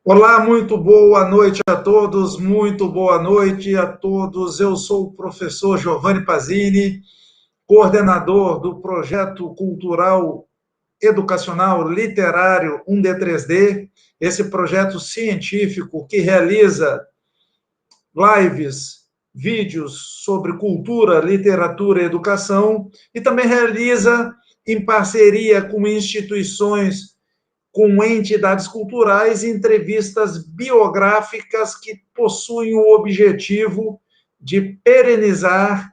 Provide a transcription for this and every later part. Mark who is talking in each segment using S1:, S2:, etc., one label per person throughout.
S1: Olá, muito boa noite a todos, muito boa noite a todos. Eu sou o professor Giovanni Pazini, coordenador do projeto cultural educacional literário 1D3D, esse projeto científico que realiza lives, vídeos sobre cultura, literatura e educação, e também realiza em parceria com instituições, com entidades culturais, entrevistas biográficas que possuem o objetivo de perenizar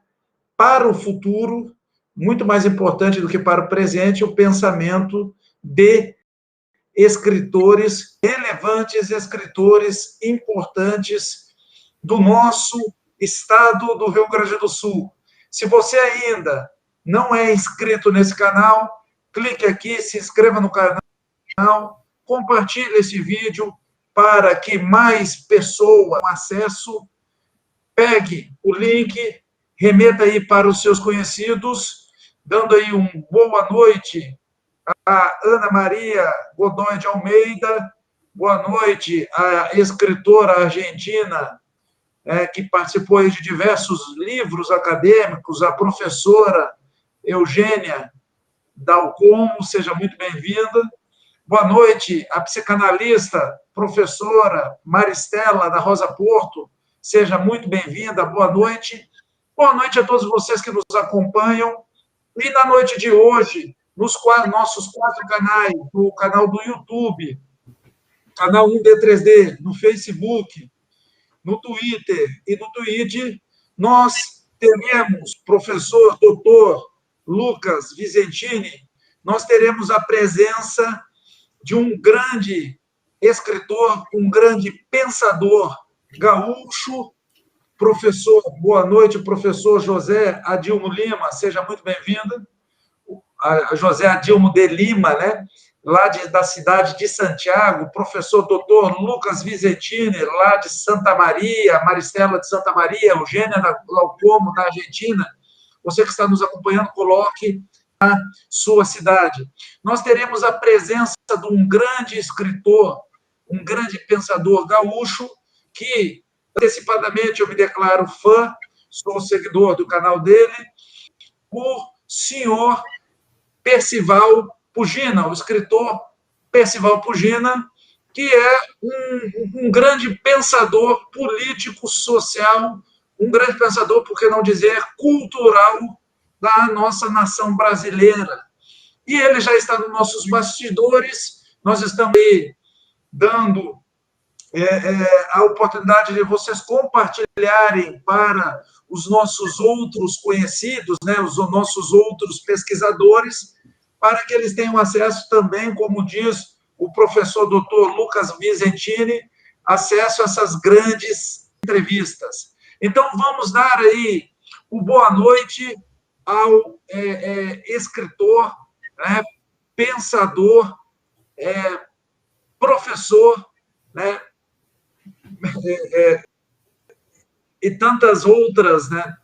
S1: para o futuro, muito mais importante do que para o presente, o pensamento de escritores relevantes, escritores importantes do nosso estado do Rio Grande do Sul. Se você ainda não é inscrito nesse canal, clique aqui, se inscreva no canal, compartilhe esse vídeo para que mais pessoas tenham acesso. Pegue o link, remeta aí para os seus conhecidos, dando aí uma boa noite a Ana Maria Godoy de Almeida, boa noite à escritora argentina, que participou aí de diversos livros acadêmicos, a professora Eugênia Dalcomo, seja muito bem-vinda. Boa noite à psicanalista, professora Maristela da Rosa Porto, seja muito bem-vinda, boa noite. Boa noite a todos vocês que nos acompanham. E na noite de hoje, nos nossos 4 canais, no canal do YouTube, canal 1D3D, no Facebook, no Twitter e no Twitch, nós teremos professor doutor Lucas Vicentini, nós teremos a presença de um grande escritor, um grande pensador gaúcho, professor, boa noite, professor José Adilmo Lima, seja muito bem-vindo. José Adilmo de Lima, né? Lá da cidade de Santiago, professor doutor Lucas Vicentini, lá de Santa Maria, Maristela de Santa Maria, Eugênia Glaucomo, da Argentina. Você que está nos acompanhando, coloque a sua cidade. Nós teremos a presença de um grande escritor, um grande pensador gaúcho, que, antecipadamente, eu me declaro fã, sou seguidor do canal dele, o senhor Percival Pugina, o escritor Percival Pugina, que é um grande pensador político, social, um grande pensador, por que não dizer, cultural da nossa nação brasileira. E ele já está nos nossos bastidores, nós estamos aí dando a oportunidade de vocês compartilharem para os nossos outros conhecidos, né, os nossos outros pesquisadores, para que eles tenham acesso também, como diz o professor doutor Lucas Vicentini, acesso a essas grandes entrevistas. Então, vamos dar aí o boa noite ao escritor, né, pensador, professor, né, e tantas outras, né,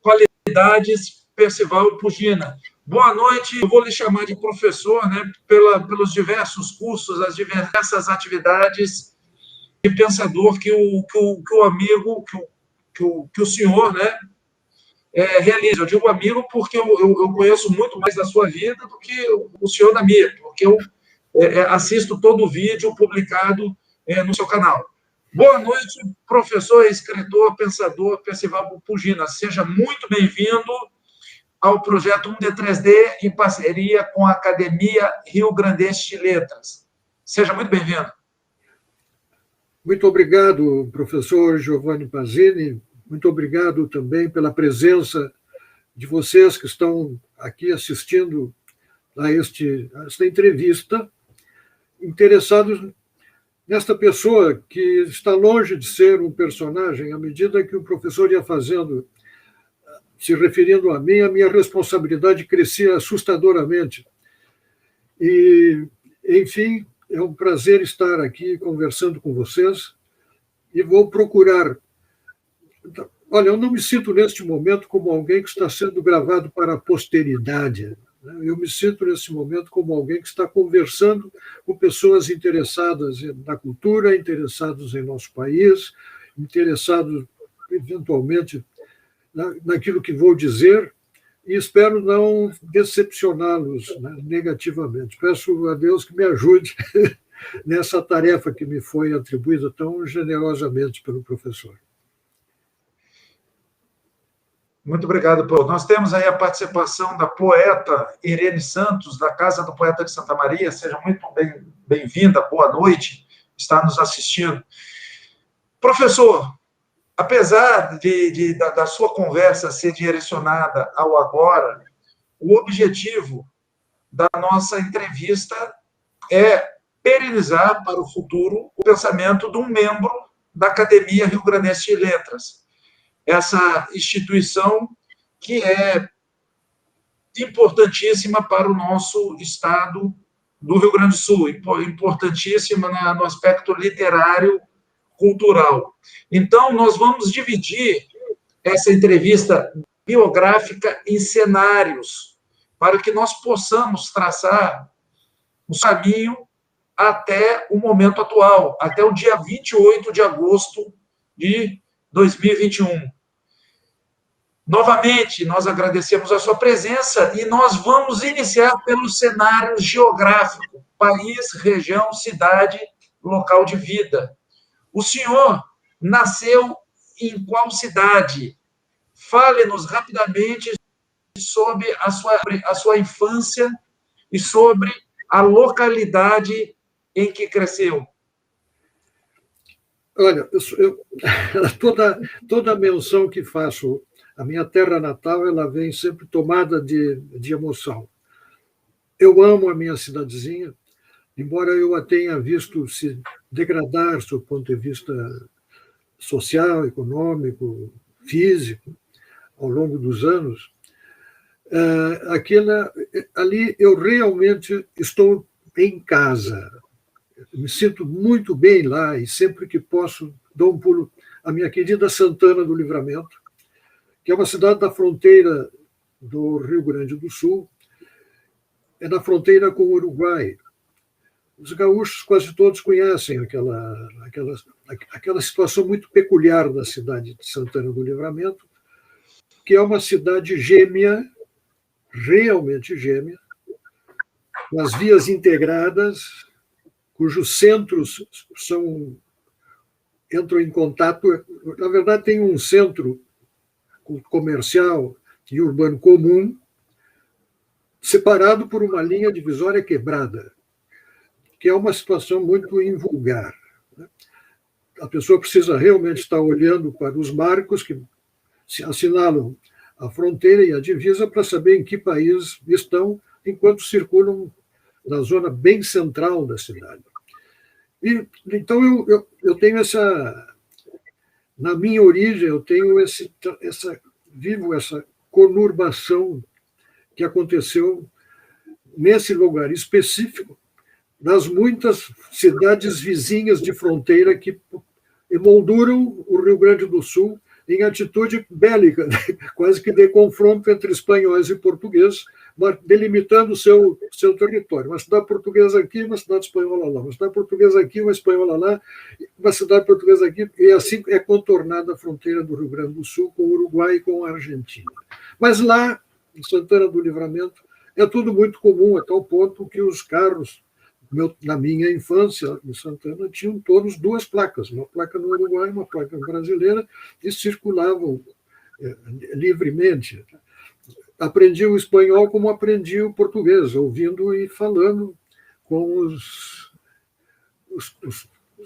S1: qualidades, Percival Pugina. Boa noite, eu vou lhe chamar de professor, né, pelos diversos cursos, as diversas atividades de pensador que o amigo, que o senhor, né, realiza. Eu digo amigo porque eu conheço muito mais da sua vida do que o senhor da minha, porque eu assisto todo o vídeo publicado no seu canal. Boa noite, professor, escritor, pensador, Percival Pugina. Seja muito bem-vindo ao projeto 1D3D em parceria com a Academia Rio Grandense de Letras. Seja muito bem-vindo.
S2: Muito obrigado, professor Giovanni Pazini. Muito obrigado também pela presença de vocês que estão aqui assistindo a esta entrevista, interessados nesta pessoa que está longe de ser um personagem. À medida que o professor ia fazendo, se referindo a minha responsabilidade crescia assustadoramente. E, enfim, é um prazer estar aqui conversando com vocês e vou procurar. Olha, eu não me sinto neste momento como alguém que está sendo gravado para a posteridade. Eu me sinto, nesse momento, como alguém que está conversando com pessoas interessadas na cultura, interessados em nosso país, interessados, eventualmente, naquilo que vou dizer, e espero não decepcioná-los, né, negativamente. Peço a Deus que me ajude nessa tarefa que me foi atribuída tão generosamente pelo professor.
S1: Muito obrigado, Paulo. Nós temos aí a participação da poeta Irene Santos, da Casa do Poeta de Santa Maria. Seja muito bem-vinda, boa noite, está nos assistindo. Professor, apesar da sua conversa ser direcionada ao agora, o objetivo da nossa entrevista é perenizar para o futuro o pensamento de um membro da Academia Rio-Grandense de Letras. Essa instituição que é importantíssima para o nosso estado do Rio Grande do Sul, importantíssima no aspecto literário, cultural. Então, nós vamos dividir essa entrevista biográfica em cenários, para que nós possamos traçar o caminho até o momento atual, até o dia 28 de agosto de 2021. Novamente, nós agradecemos a sua presença e nós vamos iniciar pelo cenário geográfico, país, região, cidade, local de vida. O senhor nasceu em qual cidade? Fale-nos rapidamente sobre a sua infância e sobre a localidade em que cresceu.
S2: Olha, toda a menção que faço à minha terra natal, ela vem sempre tomada de emoção. Eu amo a minha cidadezinha, embora eu a tenha visto se degradar do ponto de vista social, econômico, físico, ao longo dos anos, ali eu realmente estou em casa. Me sinto muito bem lá e sempre que posso dou um pulo à minha querida Santana do Livramento, que é uma cidade da fronteira do Rio Grande do Sul, é na fronteira com o Uruguai. Os gaúchos quase todos conhecem aquela situação muito peculiar da cidade de Santana do Livramento, que é uma cidade gêmea, realmente gêmea, com as vias integradas, cujos centros entram em contato. Na verdade, tem um centro comercial e urbano comum, separado por uma linha divisória quebrada, que é uma situação muito invulgar. A pessoa precisa realmente estar olhando para os marcos que assinalam a fronteira e a divisa para saber em que país estão enquanto circulam na zona bem central da cidade. Então, eu tenho na minha origem, eu tenho vivo essa conurbação que aconteceu nesse lugar específico, das muitas cidades vizinhas de fronteira que emolduram o Rio Grande do Sul em atitude bélica, quase que de confronto entre espanhóis e portugueses, delimitando o seu território. Uma cidade portuguesa aqui, uma cidade espanhola lá. Uma cidade portuguesa aqui, uma espanhola lá, uma cidade portuguesa aqui. E assim é contornada a fronteira do Rio Grande do Sul com o Uruguai e com a Argentina. Mas lá, em Santana do Livramento, é tudo muito comum, a tal ponto que os carros, na minha infância, em Santana, tinham todos duas placas, uma placa no Uruguai e uma placa brasileira, e circulavam livremente. Aprendi o espanhol como aprendi o português, ouvindo e falando com os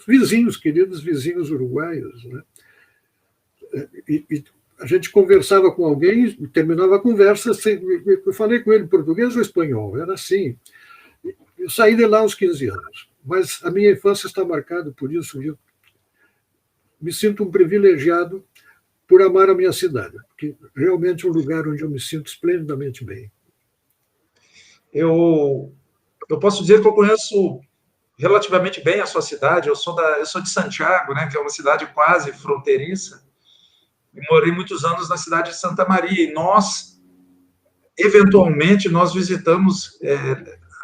S2: vizinhos, queridos vizinhos uruguaios, né? E a gente conversava com alguém, terminava a conversa, eu falei com ele português ou espanhol, era assim. Eu saí de lá aos 15 anos, mas a minha infância está marcada por isso. Eu me sinto um privilegiado por amar a minha cidade, porque realmente é um lugar onde eu me sinto esplendidamente bem.
S1: Eu posso dizer que eu conheço relativamente bem a sua cidade. Eu sou de Santiago, né, que é uma cidade quase fronteiriça, e morei muitos anos na cidade de Santa Maria. E nós eventualmente, nós visitamos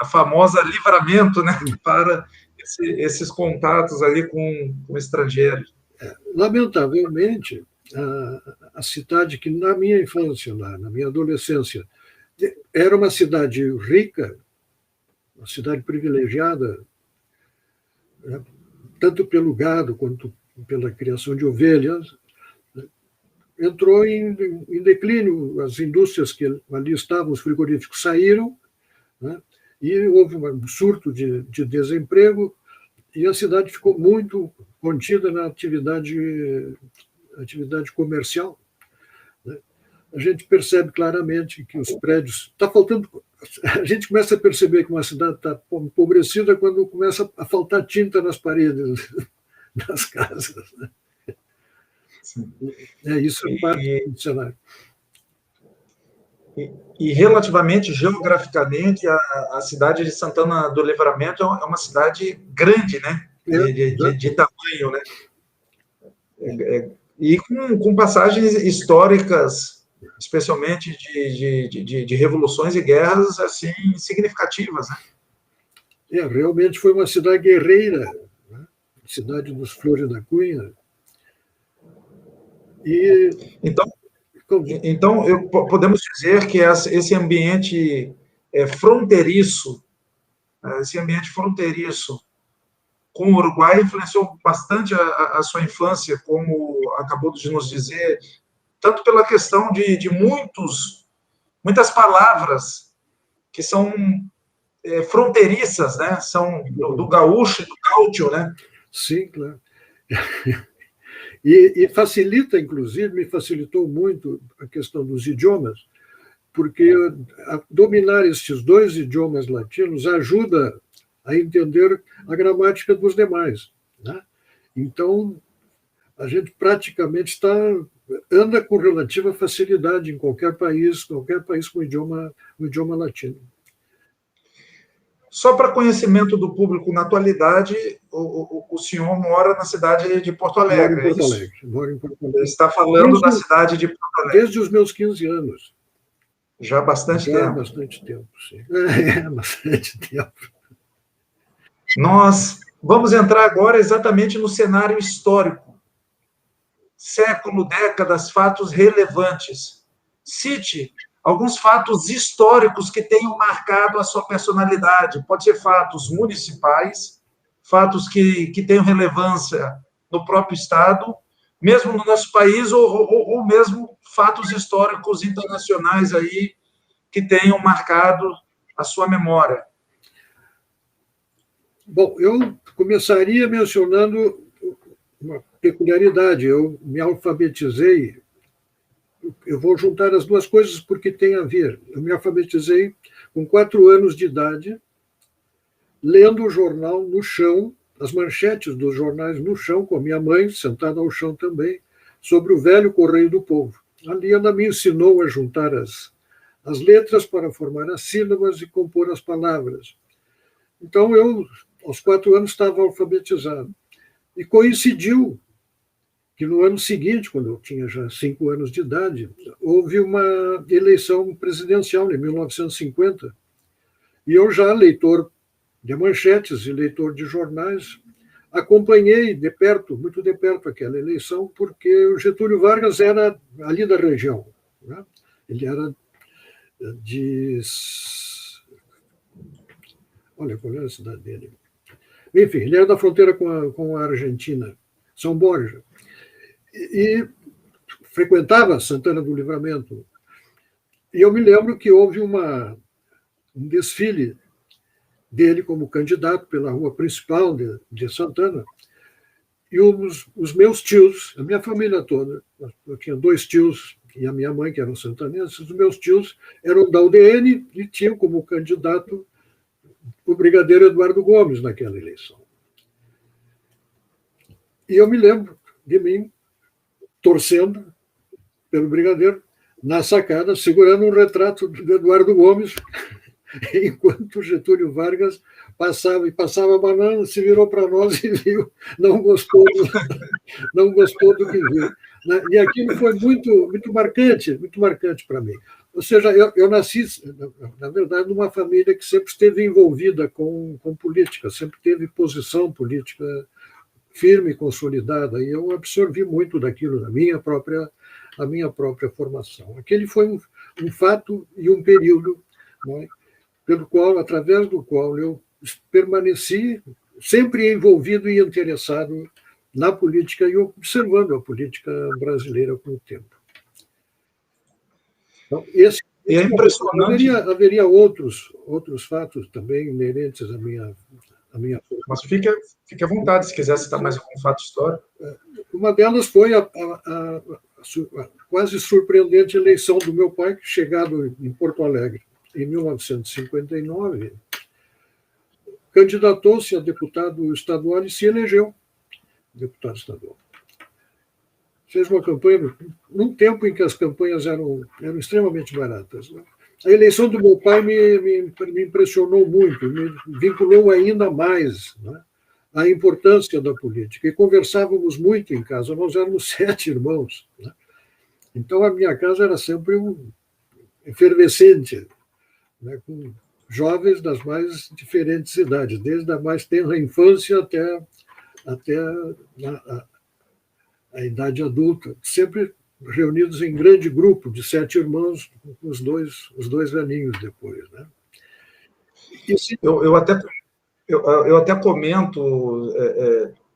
S1: a famosa Livramento, né, para esses contatos ali com estrangeiros.
S2: Lamentavelmente, a cidade que, na minha infância, na minha adolescência, era uma cidade rica, uma cidade privilegiada, né, tanto pelo gado quanto pela criação de ovelhas, né, entrou em declínio. As indústrias que ali estavam, os frigoríficos, saíram, né, e houve um surto de desemprego, e a cidade ficou muito contida na atividade comercial. Né? A gente percebe claramente que os prédios... Está faltando... A gente começa a perceber que uma cidade está empobrecida quando começa a faltar tinta nas paredes das casas. Né? Isso é parte do cenário.
S1: E relativamente, geograficamente, a cidade de Santana do Livramento é uma cidade grande, né? De tamanho, né? E com passagens históricas, especialmente de revoluções e guerras assim significativas, né?
S2: Realmente foi uma cidade guerreira, né? Cidade dos Flores da Cunha.
S1: Então podemos dizer que esse ambiente fronteiriço, com o Uruguai influenciou bastante a sua infância, como acabou de nos dizer, tanto pela questão de muitas palavras que são fronteiriças, né? São do gaúcho e do gaúcho, né?
S2: Sim, claro. E facilita, inclusive, me facilitou muito a questão dos idiomas, porque dominar estes dois idiomas latinos ajuda a entender a gramática dos demais. Né? Então, a gente praticamente anda com relativa facilidade em qualquer país com idioma latino.
S1: Só para conhecimento do público, na atualidade, o senhor mora na cidade de Porto Alegre.
S2: Moro em Porto Alegre.
S1: Está falando da cidade de Porto Alegre.
S2: Desde os meus 15 anos.
S1: Já há bastante tempo.
S2: Já há bastante tempo, sim. Bastante tempo.
S1: Nós vamos entrar agora exatamente no cenário histórico. Século, décadas, fatos relevantes. Cite alguns fatos históricos que tenham marcado a sua personalidade. Pode ser fatos municipais, fatos que tenham relevância no próprio Estado, mesmo no nosso país, ou mesmo fatos históricos internacionais aí que tenham marcado a sua memória.
S2: Bom, eu começaria mencionando uma peculiaridade. Eu me alfabetizei. Eu vou juntar as duas coisas porque tem a ver. Eu me alfabetizei com 4 anos de idade, lendo o jornal no chão, as manchetes dos jornais no chão, com a minha mãe, sentada ao chão também, sobre o velho Correio do Povo. Ali ela me ensinou a juntar as letras para formar as sílabas e compor as palavras. Então, eu, aos 4 anos, estava alfabetizado. E coincidiu que no ano seguinte, quando eu tinha já 5 anos de idade, houve uma eleição presidencial, em 1950, e eu já, leitor de manchetes e leitor de jornais, acompanhei de perto, muito de perto, aquela eleição, porque o Getúlio Vargas era ali da região. Né? Ele era de... Olha, qual era a cidade dele? Enfim, ele era da fronteira com a Argentina, São Borja. E frequentava Santana do Livramento. E eu me lembro que houve um desfile dele como candidato pela rua principal de Santana. E os meus tios, a minha família toda, eu tinha 2 tios e a minha mãe, que eram santanenses, os meus tios eram da UDN e tinham como candidato o brigadeiro Eduardo Gomes naquela eleição. E eu me lembro de mim torcendo pelo brigadeiro na sacada, segurando um retrato de Eduardo Gomes, enquanto Getúlio Vargas passava a banana, se virou para nós e viu, não gostou do que viu. E aquilo foi muito marcante para mim. Ou seja, eu nasci, na verdade, numa família que sempre esteve envolvida com política, sempre teve posição política firme e consolidada, e eu absorvi muito daquilo na minha própria formação. Aquele foi um fato e um período, né, pelo qual, através do qual eu permaneci sempre envolvido e interessado na política e observando a política brasileira com o tempo. Então,
S1: e é impressionante.
S2: Haveria outros fatos também inerentes à minha formação.
S1: Mas fique à vontade, se quiser citar mais algum fato histórico.
S2: Uma delas foi a quase surpreendente eleição do meu pai, chegado em Porto Alegre em 1959, candidatou-se a deputado estadual e se elegeu deputado estadual. Fez uma campanha num tempo em que as campanhas eram extremamente baratas, né? A eleição do meu pai me impressionou muito, me vinculou ainda mais, né, à importância da política. E conversávamos muito em casa, nós éramos 7 irmãos, né? Então a minha casa era sempre efervescente, né, com jovens das mais diferentes idades, desde a mais tenra infância até a idade adulta, sempre reunidos em grande grupo de 7 irmãos, os dois velhinhos depois, né?
S1: Eu até comento,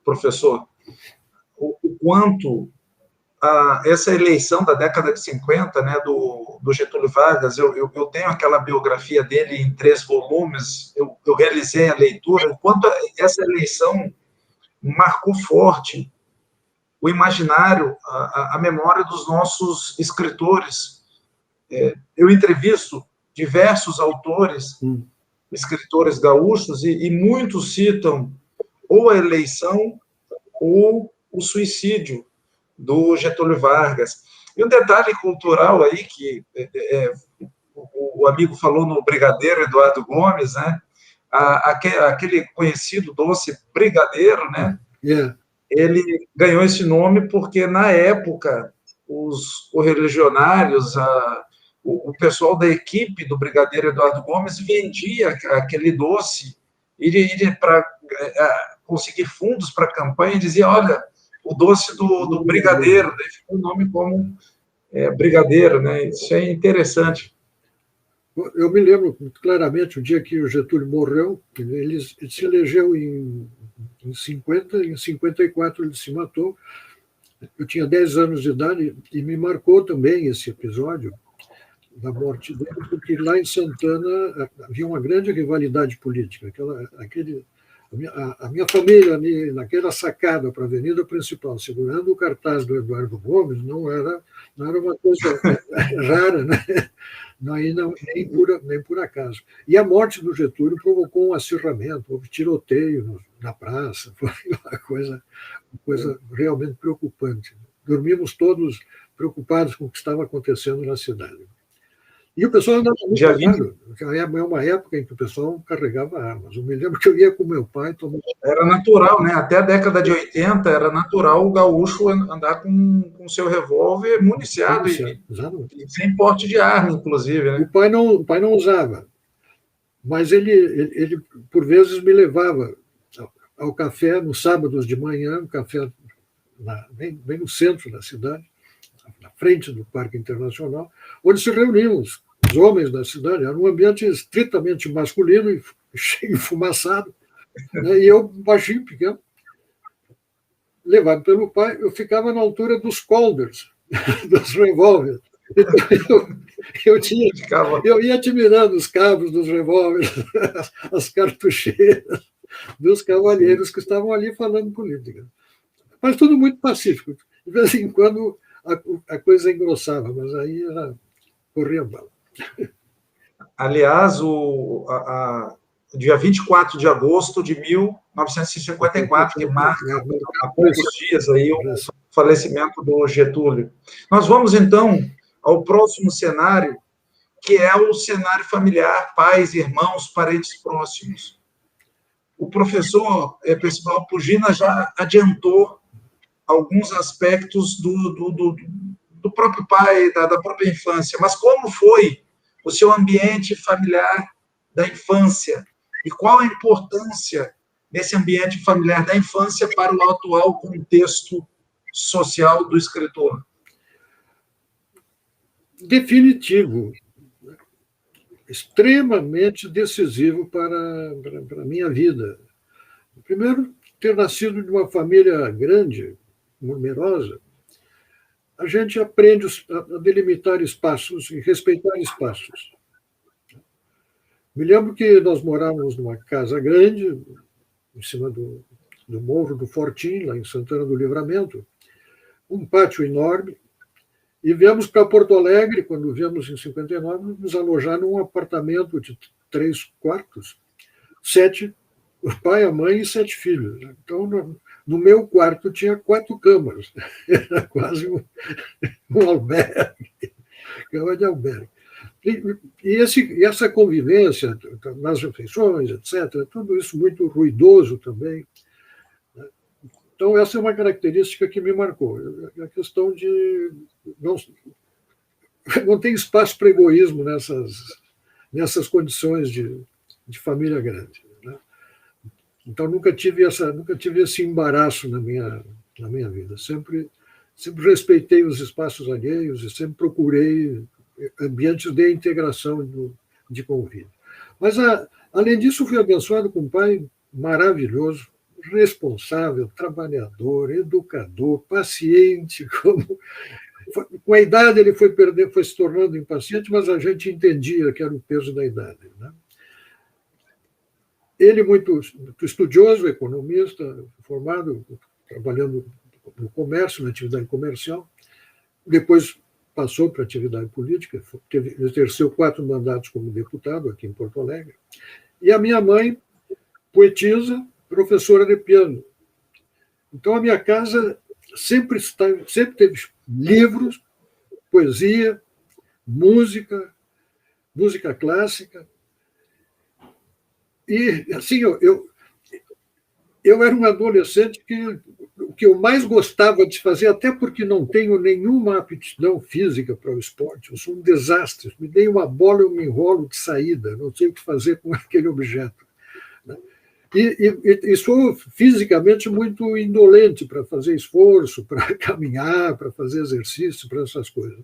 S1: professor, o quanto essa eleição da década de 50, né, do Getúlio Vargas, eu tenho aquela biografia dele em 3 volumes, eu realizei a leitura, o quanto essa eleição marcou forte o imaginário, a memória dos nossos escritores. Eu entrevisto diversos autores, escritores gaúchos, e muitos citam ou a eleição ou o suicídio do Getúlio Vargas. E um detalhe cultural aí, que o amigo falou no Brigadeiro Eduardo Gomes, né? Aquele conhecido doce brigadeiro, né?
S2: Yeah.
S1: Ele ganhou esse nome porque, na época, os correligionários, o pessoal da equipe do Brigadeiro Eduardo Gomes vendia aquele doce, e para conseguir fundos para a campanha, dizia, olha, o doce do Brigadeiro, daí ficou o nome como Brigadeiro, né? Isso é interessante.
S2: Eu me lembro claramente o dia que o Getúlio morreu, ele se elegeu em 50, em 54 ele se matou. Eu tinha 10 anos de idade e me marcou também esse episódio da morte dele, porque lá em Santana havia uma grande rivalidade política. A minha família ali, naquela sacada para a avenida principal, segurando o cartaz do Eduardo Gomes, não era uma coisa rara, né? Nem por acaso. E a morte do Getúlio provocou um acirramento, houve tiroteio na praça, foi uma coisa realmente preocupante. Dormimos todos preocupados com o que estava acontecendo na cidade. E o pessoal andava muito armado. É uma época em que o pessoal carregava armas. Eu me lembro que eu ia com meu pai...
S1: Era natural, né? Até a década de 80 era natural o gaúcho andar com seu revólver municiado e sem porte de arma, inclusive, né?
S2: O pai não usava, mas ele por vezes me levava ao café nos sábados de manhã, um café bem no centro da cidade, na frente do Parque Internacional, onde se reuniam os homens da cidade. Era um ambiente estritamente masculino e enfumaçado, né? E eu, baixinho, pequeno, levado pelo pai, eu ficava na altura dos colders, dos revólveres. Então, eu ia admirando os cabos dos revólveres, as cartucheiras dos cavalheiros que estavam ali falando política. Mas tudo muito pacífico. De vez em quando a coisa engrossava, mas aí corria bala.
S1: Aliás, dia 24 de agosto de 1954, que marca há poucos dias aí o falecimento do Getúlio. Nós vamos, então, ao próximo cenário, que é o cenário familiar, pais, irmãos, parentes próximos. O professor Percival Pugina já adiantou alguns aspectos do próprio pai, da própria infância, mas como foi o seu ambiente familiar da infância e qual a importância desse ambiente familiar da infância para o atual contexto social do escritor?
S2: Definitivo, extremamente decisivo para a minha vida. Primeiro, ter nascido de uma família grande, numerosa, a gente aprende a delimitar espaços e respeitar espaços. Me lembro que nós morávamos numa casa grande, em cima do Morro do Fortim, lá em Santana do Livramento, um pátio enorme, e viemos para Porto Alegre, quando viemos em 59, nos alojar num apartamento de 3 quartos, 7, o pai, a mãe e 7 filhos. Então, no meu quarto tinha 4 camas, era quase um albergue, cama de albergue. E essa convivência nas refeições, etc., tudo isso muito ruidoso também. Então, essa é uma característica que me marcou. A questão de não tem espaço para egoísmo nessas condições de família grande. Né? Então, nunca tive esse embaraço na minha vida. Sempre respeitei os espaços alheios e sempre procurei ambientes de integração de convívio. Mas, além disso, fui abençoado com um pai maravilhoso, responsável, trabalhador, educador, paciente. Com a idade ele foi se tornando impaciente, mas a gente entendia que era o peso da idade. Né? Ele muito estudioso, economista, formado, trabalhando no comércio, na atividade comercial, depois passou para a atividade política, exerceu 4 mandatos como deputado aqui em Porto Alegre. E a minha mãe, poetisa, professora de piano. Então, a minha casa sempre teve livros, poesia, música clássica. E, assim, eu era um adolescente que o que eu mais gostava de fazer, até porque não tenho nenhuma aptidão física para o esporte, eu sou um desastre. Me dei uma bola, eu me enrolo de saída, não sei o que fazer com aquele objeto. E sou fisicamente muito indolente para fazer esforço, para caminhar, para fazer exercício, para essas coisas.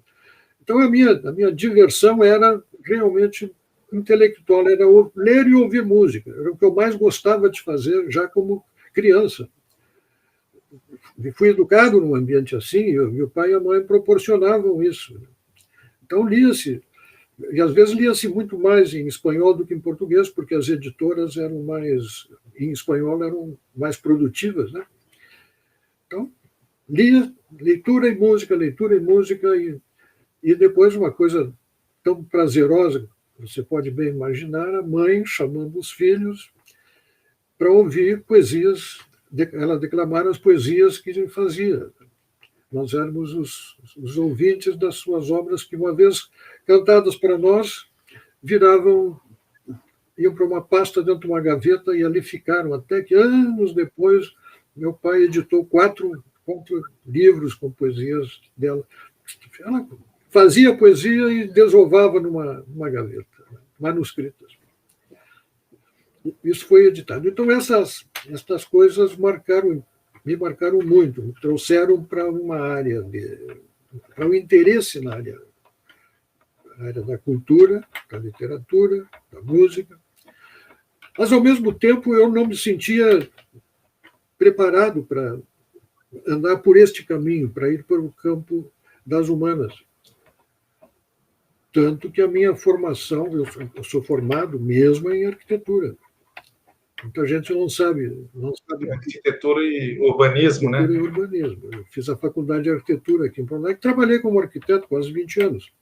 S2: Então, a minha diversão era realmente intelectual, era ler e ouvir música. Era o que eu mais gostava de fazer já como criança. Fui educado num ambiente assim, e meu pai e a mãe proporcionavam isso. Então, lia-se. E às vezes lia-se muito mais em espanhol do que em português, porque as editoras em espanhol eram mais produtivas, né? Então, lia leitura e música, e depois uma coisa tão prazerosa, você pode bem imaginar, a mãe chamando os filhos para ouvir poesias, ela declamar as poesias que fazia. Nós éramos os ouvintes das suas obras que, uma vez cantadas para nós, iam para uma pasta dentro de uma gaveta e ali ficaram, até que, anos depois, meu pai editou 4 livros com poesias dela. Ela fazia poesia e desovava numa gaveta, manuscritas. Isso foi editado. Então, essas coisas me marcaram muito, me trouxeram para uma área, para um interesse na área da cultura, da literatura, da música. Mas, ao mesmo tempo, eu não me sentia preparado para andar por este caminho, para ir para o campo das humanas. Tanto que a minha formação, eu sou formado mesmo em arquitetura. Muita gente não sabe.
S1: Arquitetura e urbanismo, né?
S2: Arquitetura e urbanismo. Eu fiz a faculdade de arquitetura aqui em Porto Alegre, trabalhei como arquiteto quase 20 anos.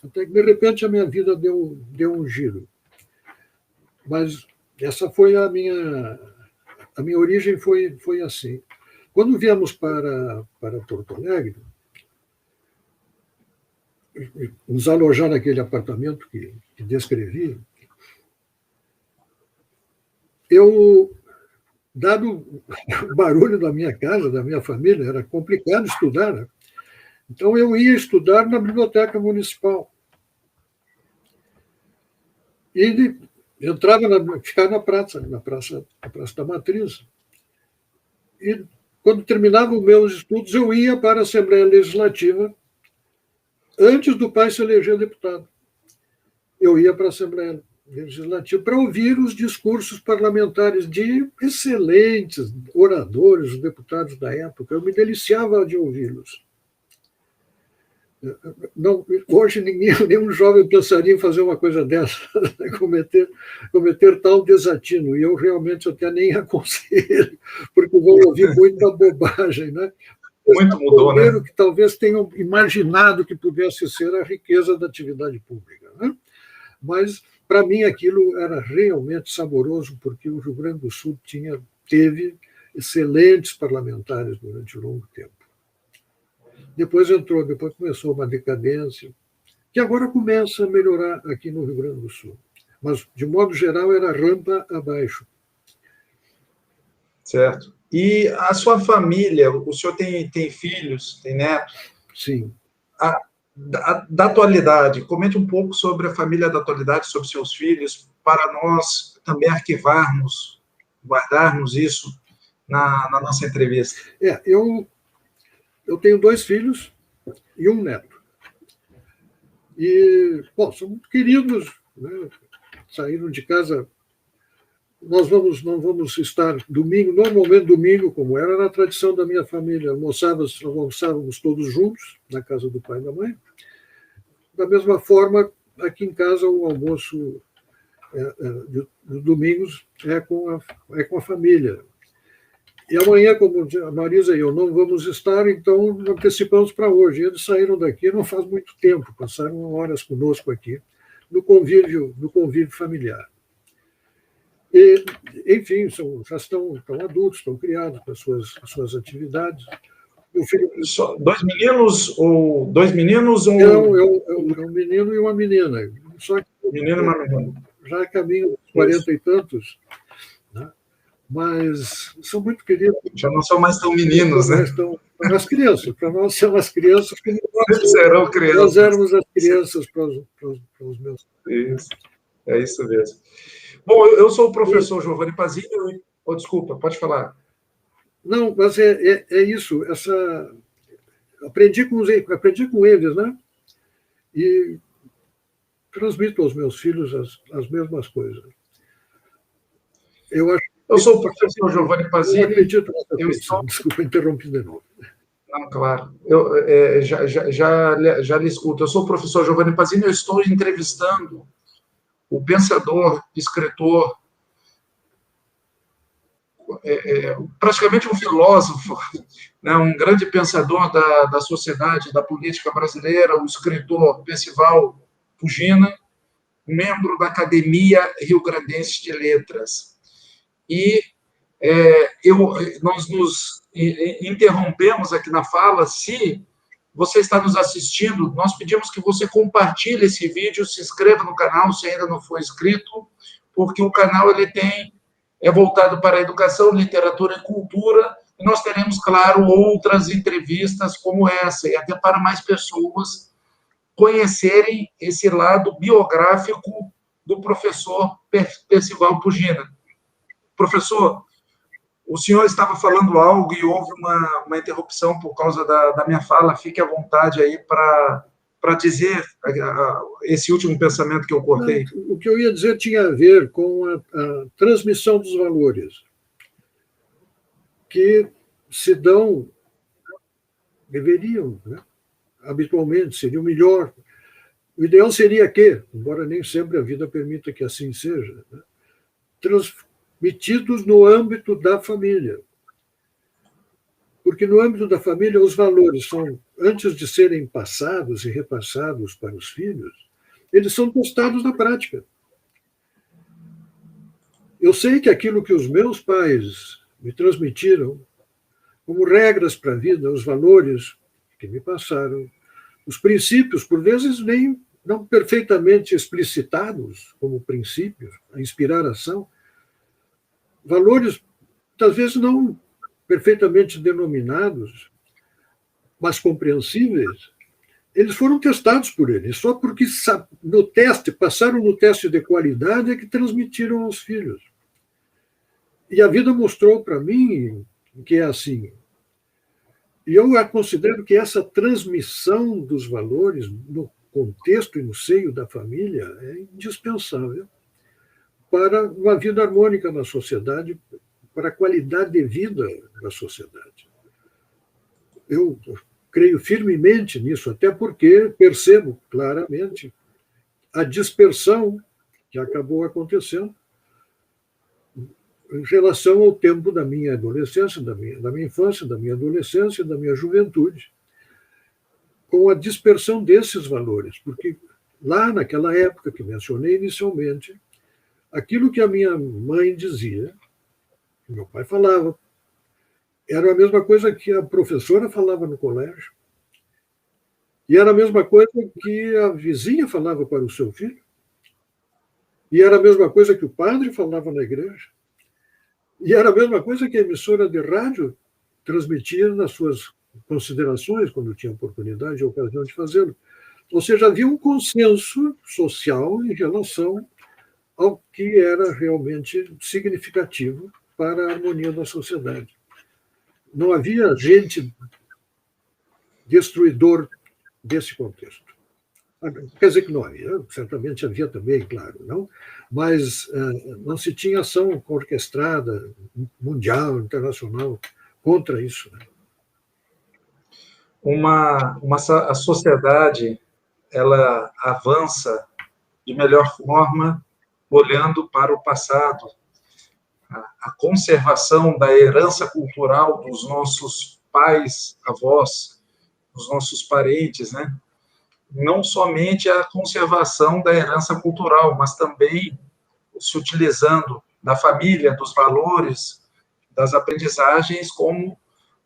S2: Até que, de repente, a minha vida deu um giro. Mas essa foi a minha origem foi assim. Quando viemos para Porto Alegre, nos alojar naquele apartamento que descrevi, dado o barulho da minha casa, da minha família, era complicado estudar, né? Então, eu ia estudar na biblioteca municipal. E entrava, ficava na praça da Matriz. E, quando terminava os meus estudos, eu ia para a Assembleia Legislativa, antes do pai se eleger deputado. Eu ia para a Assembleia Legislativa para ouvir os discursos parlamentares de excelentes oradores, os deputados da época. Eu me deliciava de ouvi-los. Não, hoje nenhum jovem pensaria em fazer uma coisa dessa, cometer tal desatino, e eu realmente até nem aconselho, porque vou ouvir muita bobagem, né?
S1: Muito mudou, né?
S2: Que talvez tenham imaginado que pudesse ser a riqueza da atividade pública, né? Mas, para mim, aquilo era realmente saboroso, porque o Rio Grande do Sul teve excelentes parlamentares durante um longo tempo. Depois começou uma decadência, que agora começa a melhorar aqui no Rio Grande do Sul. Mas, de modo geral, era rampa abaixo.
S1: Certo. E a sua família, o senhor tem filhos, tem netos?
S2: Sim.
S1: Da atualidade, comente um pouco sobre a família da atualidade, sobre seus filhos, para nós também arquivarmos, guardarmos isso na nossa entrevista.
S2: Eu tenho 2 filhos e um neto. E, bom, são muito queridos, né? Saíram de casa. Nós não vamos estar domingo, normalmente domingo, como era na tradição da minha família, almoçávamos todos juntos, na casa do pai e da mãe. Da mesma forma, aqui em casa, o almoço dos domingos é com a família. E amanhã, como a Marisa e eu não vamos estar, então antecipamos para hoje. Eles saíram daqui não faz muito tempo, passaram horas conosco aqui, no convívio familiar. E, enfim, já estão adultos, estão criados com as suas atividades.
S1: Meu filho, só 2 meninos ou 2 meninos? Ou...
S2: Não, é um menino e uma menina. Só que
S1: menino e uma menina.
S2: Já caminho 40 e tantos, né? Mas são muito queridos.
S1: Já não são mais tão meninos, né?
S2: As crianças, para nós são as crianças.
S1: Sempre serão crianças.
S2: Nós éramos as crianças para os meus.
S1: Isso, é isso mesmo. Bom, eu sou o professor Giovanni Pazini. Desculpa, pode falar.
S2: Não, mas é isso. Aprendi com eles, né? E transmito aos meus filhos as mesmas coisas.
S1: Eu sou o professor Giovanni Pazini.
S2: Eu acredito nessa Desculpa, interrompi de novo.
S1: Não, claro. Eu já lhe escuto. Eu sou o professor Giovanni Pazini. Eu estou entrevistando o pensador, escritor, praticamente um filósofo, né, um grande pensador da sociedade, da política brasileira, o escritor Percival Pugina, membro da Academia Rio-Grandense de Letras. E nós nos interrompemos aqui na fala. Se você está nos assistindo, nós pedimos que você compartilhe esse vídeo, se inscreva no canal, se ainda não for inscrito, porque o canal é voltado para a educação, literatura e cultura, e nós teremos, claro, outras entrevistas como essa, e até para mais pessoas conhecerem esse lado biográfico do professor Percival Pugina. Professor, o senhor estava falando algo e houve uma interrupção por causa da minha fala. Fique à vontade aí para dizer esse último pensamento que eu cortei.
S2: Não, o que eu ia dizer tinha a ver com a transmissão dos valores que se dão, deveriam, né? Habitualmente, seria o melhor. O ideal seria que, embora nem sempre a vida permita que assim seja, né? Transmitidos no âmbito da família. Porque no âmbito da família os valores são, antes de serem passados e repassados para os filhos, eles são testados na prática. Eu sei que aquilo que os meus pais me transmitiram como regras para a vida, os valores que me passaram, os princípios, por vezes nem não perfeitamente explicitados como princípios, a inspirar a ação, valores, muitas vezes, não perfeitamente denominados, mas compreensíveis, eles foram testados por ele. Só porque no teste, passaram no teste de qualidade é que transmitiram aos filhos. E a vida mostrou para mim que é assim. E eu considero que essa transmissão dos valores no contexto e no seio da família é indispensável para uma vida harmônica na sociedade, para a qualidade de vida da sociedade. Eu creio firmemente nisso, até porque percebo claramente a dispersão que acabou acontecendo em relação ao tempo da minha adolescência, da minha infância, da minha adolescência, da minha juventude, com a dispersão desses valores, porque lá naquela época que mencionei inicialmente, aquilo que a minha mãe dizia, que meu pai falava, era a mesma coisa que a professora falava no colégio, e era a mesma coisa que a vizinha falava para o seu filho, e era a mesma coisa que o padre falava na igreja, e era a mesma coisa que a emissora de rádio transmitia nas suas considerações, quando tinha oportunidade e ocasião de fazê-lo. Ou seja, havia um consenso social em relação ao que era realmente significativo para a harmonia da sociedade. Não havia gente destruidor desse contexto. Quer dizer que não havia, certamente havia também, claro, não? Mas não se tinha ação orquestrada, mundial, internacional, contra isso. Né?
S1: A sociedade ela avança de melhor forma olhando para o passado. A conservação da herança cultural dos nossos pais, avós, dos nossos parentes, né? Não somente a conservação da herança cultural, mas também se utilizando da família, dos valores, das aprendizagens como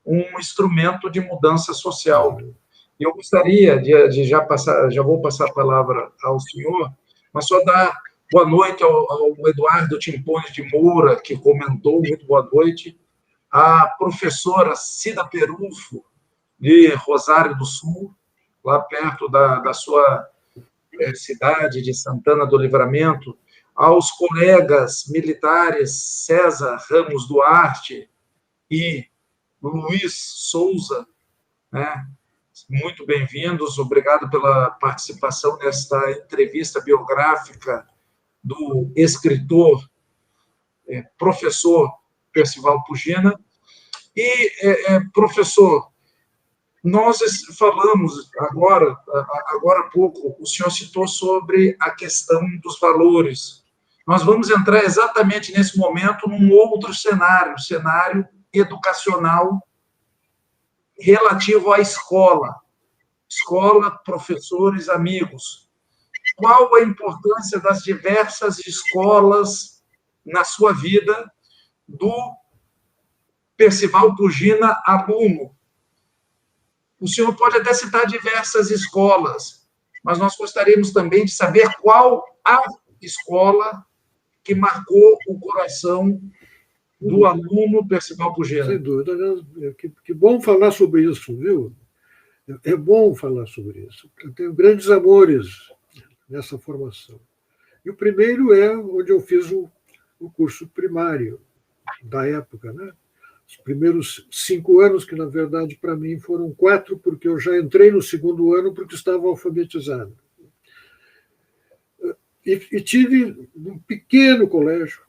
S1: um instrumento de mudança social. Eu gostaria de já vou passar a palavra ao senhor, mas só dar boa noite ao Eduardo Timpone de Moura, que comentou, muito boa noite, a professora Cida Perufo, de Rosário do Sul, lá perto da sua cidade de Santana do Livramento, aos colegas militares César Ramos Duarte e Luiz Souza, né? Muito bem-vindos, obrigado pela participação nesta entrevista biográfica do escritor, professor Percival Pugina. E, professor, nós falamos agora há pouco, o senhor citou sobre a questão dos valores. Nós vamos entrar exatamente nesse momento num outro cenário, cenário educacional relativo à escola. Escola, professores, amigos. Qual a importância das diversas escolas na sua vida do Percival Pugina, aluno? O senhor pode até citar diversas escolas, mas nós gostaríamos também de saber qual a escola que marcou o coração do aluno Percival Pugina.
S2: Sem dúvida. Que bom falar sobre isso, viu? É bom falar sobre isso. Eu tenho grandes amores nessa formação. E o primeiro é onde eu fiz o curso primário da época, né? Os primeiros 5 anos, que na verdade para mim foram 4, porque eu já entrei no segundo ano porque estava alfabetizado. E tive um pequeno colégio.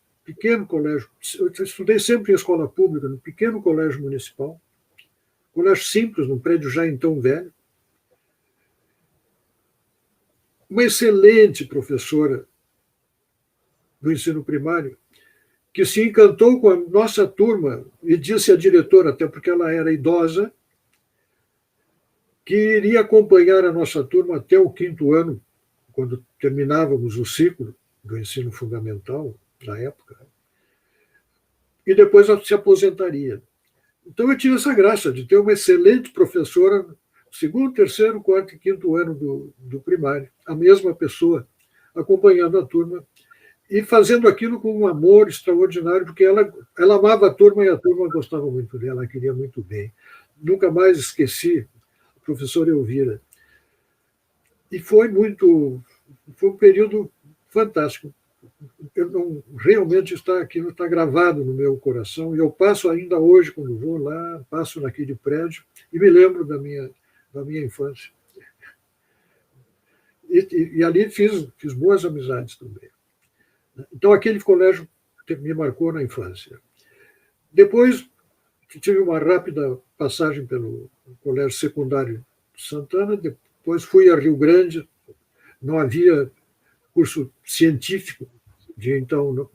S2: Eu estudei sempre em escola pública, num pequeno colégio municipal, colégio simples, num prédio já então velho. Uma excelente professora do ensino primário, que se encantou com a nossa turma e disse à diretora, até porque ela era idosa, que iria acompanhar a nossa turma até o 5º ano, quando terminávamos o ciclo do ensino fundamental, na época, e depois ela se aposentaria. Então eu tive essa graça de ter uma excelente professora, 2º, 3º, 4º e 5º ano do primário, a mesma pessoa, acompanhando a turma, e fazendo aquilo com um amor extraordinário, porque ela amava a turma e a turma gostava muito dela, ela queria muito bem. Nunca mais esqueci professora Elvira. E foi um período fantástico. Realmente aquilo está gravado no meu coração, e eu passo ainda hoje, quando vou lá, passo naquele prédio e me lembro da minha infância. E ali fiz boas amizades também. Então, aquele colégio me marcou na infância. Depois, tive uma rápida passagem pelo Colégio Secundário Santana, depois fui a Rio Grande, não havia curso científico, então,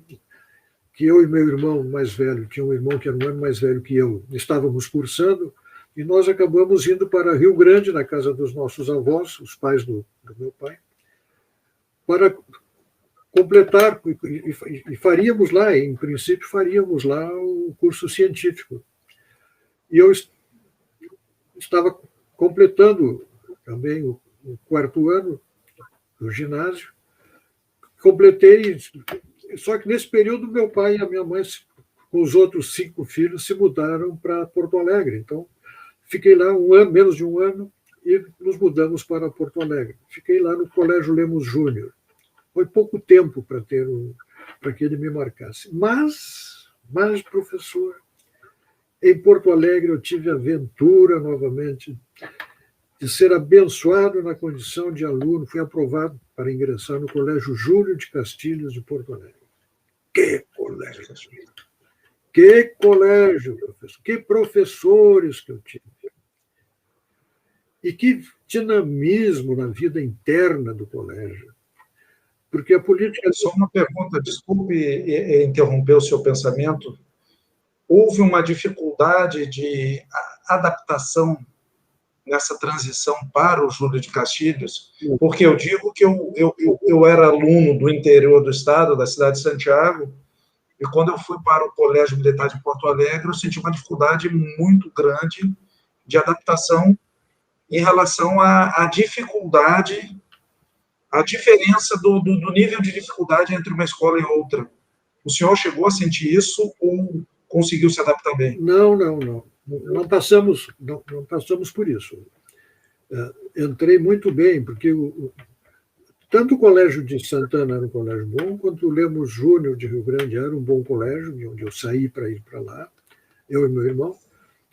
S2: que eu e meu irmão mais velho, tinha um irmão que era um ano mais velho que eu, estávamos cursando, e nós acabamos indo para Rio Grande, na casa dos nossos avós, os pais do meu pai, para completar, e faríamos lá, em princípio, faríamos lá o curso científico. E eu estava completando também o quarto ano do ginásio, completei, só que nesse período meu pai e a minha mãe, com os outros 5 filhos, se mudaram para Porto Alegre. Então, fiquei lá menos de um ano, e nos mudamos para Porto Alegre. Fiquei lá no Colégio Lemos Júnior. Foi pouco tempo para que ele me marcasse. Mas, professor, em Porto Alegre eu tive a aventura novamente de ser abençoado na condição de aluno. Fui aprovado para ingressar no Colégio Júlio de Castilhos de Porto Alegre. Que colégio! Que colégio, professor! Que professores que eu tive! E que dinamismo na vida interna do colégio. Porque a política...
S1: Só uma pergunta, desculpe interromper o seu pensamento. Houve uma dificuldade de adaptação nessa transição para o Júlio de Castilhos? Porque eu digo que eu era aluno do interior do estado, da cidade de Santiago, e quando eu fui para o Colégio Militar de Porto Alegre, eu senti uma dificuldade muito grande de adaptação em relação à dificuldade, a diferença do nível de dificuldade entre uma escola e outra. O senhor chegou a sentir isso ou conseguiu se adaptar bem?
S2: Não. Não passamos por isso. Entrei muito bem, porque tanto o Colégio de Santana era um colégio bom, quanto o Lemos Júnior de Rio Grande era um bom colégio, onde eu saí para ir para lá, eu e meu irmão,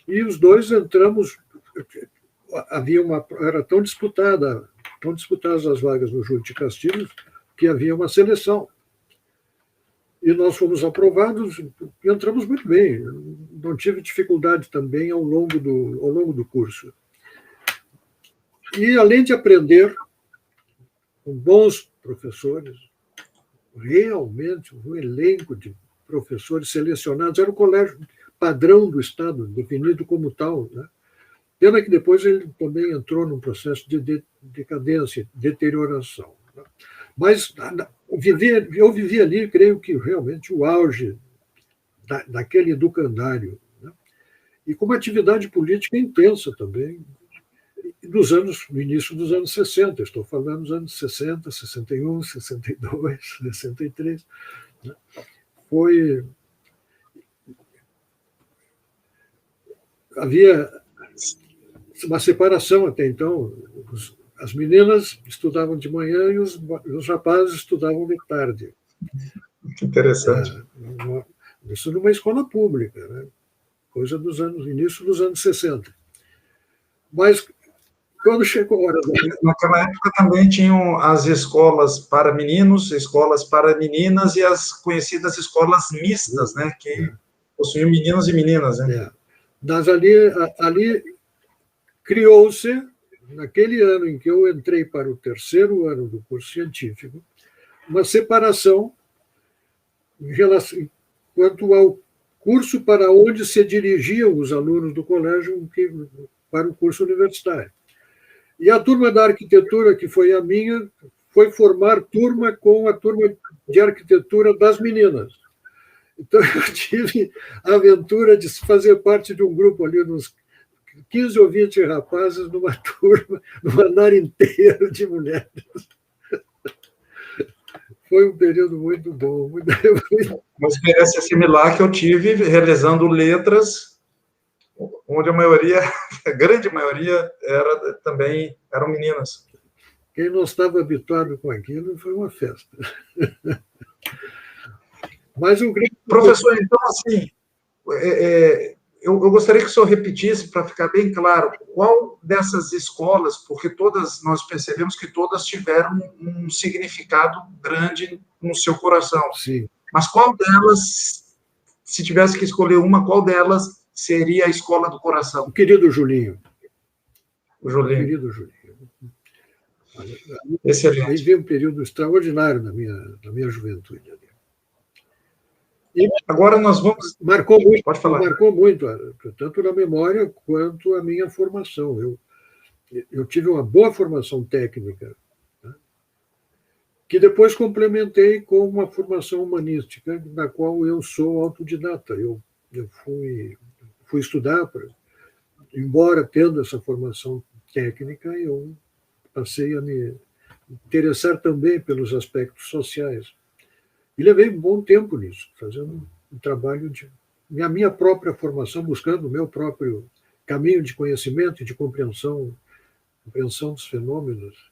S2: e os dois entramos. Era tão disputadas as vagas no Júlio de Castilhos, que havia uma seleção. E nós fomos aprovados e entramos muito bem. Não tive dificuldade também ao longo do curso. E, além de aprender com bons professores, realmente um elenco de professores selecionados, era o colégio padrão do Estado, definido como tal, né? Pena que depois ele também entrou num processo de decadência, deterioração. Né? Mas eu vivi ali, creio que realmente o auge daquele educandário, né? E com uma atividade política intensa também, no início dos anos 60, estou falando dos anos 60, 61, 62, 63. Né? Havia uma separação até então. As meninas estudavam de manhã e os rapazes estudavam de tarde.
S1: Que interessante.
S2: Isso numa escola pública, né? Coisa início dos anos 60. Mas, quando chegou a hora...
S1: Naquela época também tinham as escolas para meninos, escolas para meninas e as conhecidas escolas mistas, né? Que possuíam meninos e meninas, né?
S2: Mas ali criou-se, naquele ano em que eu entrei para o 3º ano do curso científico, uma separação em relação, quanto ao curso para onde se dirigiam os alunos do colégio para o curso universitário. E a turma da arquitetura, que foi a minha, foi formar turma com a turma de arquitetura das meninas. Então, eu tive a aventura de fazer parte de um grupo ali, uns 15 ou 20 rapazes numa turma, num andar inteiro de mulheres. Foi um período muito bom.
S1: Uma experiência similar que eu tive realizando letras onde a maioria, a grande maioria, também eram meninas.
S2: Quem não estava habituado com aquilo foi uma festa. Mas o grande...
S1: Professor, então, assim, eu gostaria que o senhor repetisse, para ficar bem claro, qual dessas escolas, porque todas, nós percebemos que todas tiveram um significado grande no seu coração.
S2: Sim.
S1: Mas qual delas, se tivesse que escolher uma, qual delas seria a escola do coração?
S2: O querido Julinho.
S1: O Julinho.
S2: O querido Julinho.
S1: Excelente.
S2: Aí veio um período extraordinário da minha juventude.
S1: E agora nós vamos...
S2: Marcou muito,
S1: pode falar.
S2: Marcou muito, tanto na memória quanto a minha formação. Eu tive uma boa formação técnica, né, que depois complementei com uma formação humanística, na qual eu sou autodidata. Eu fui estudar, embora tendo essa formação técnica, eu passei a me interessar também pelos aspectos sociais. E levei um bom tempo nisso, fazendo um trabalho de minha própria formação, buscando o meu próprio caminho de conhecimento e de compreensão dos fenômenos.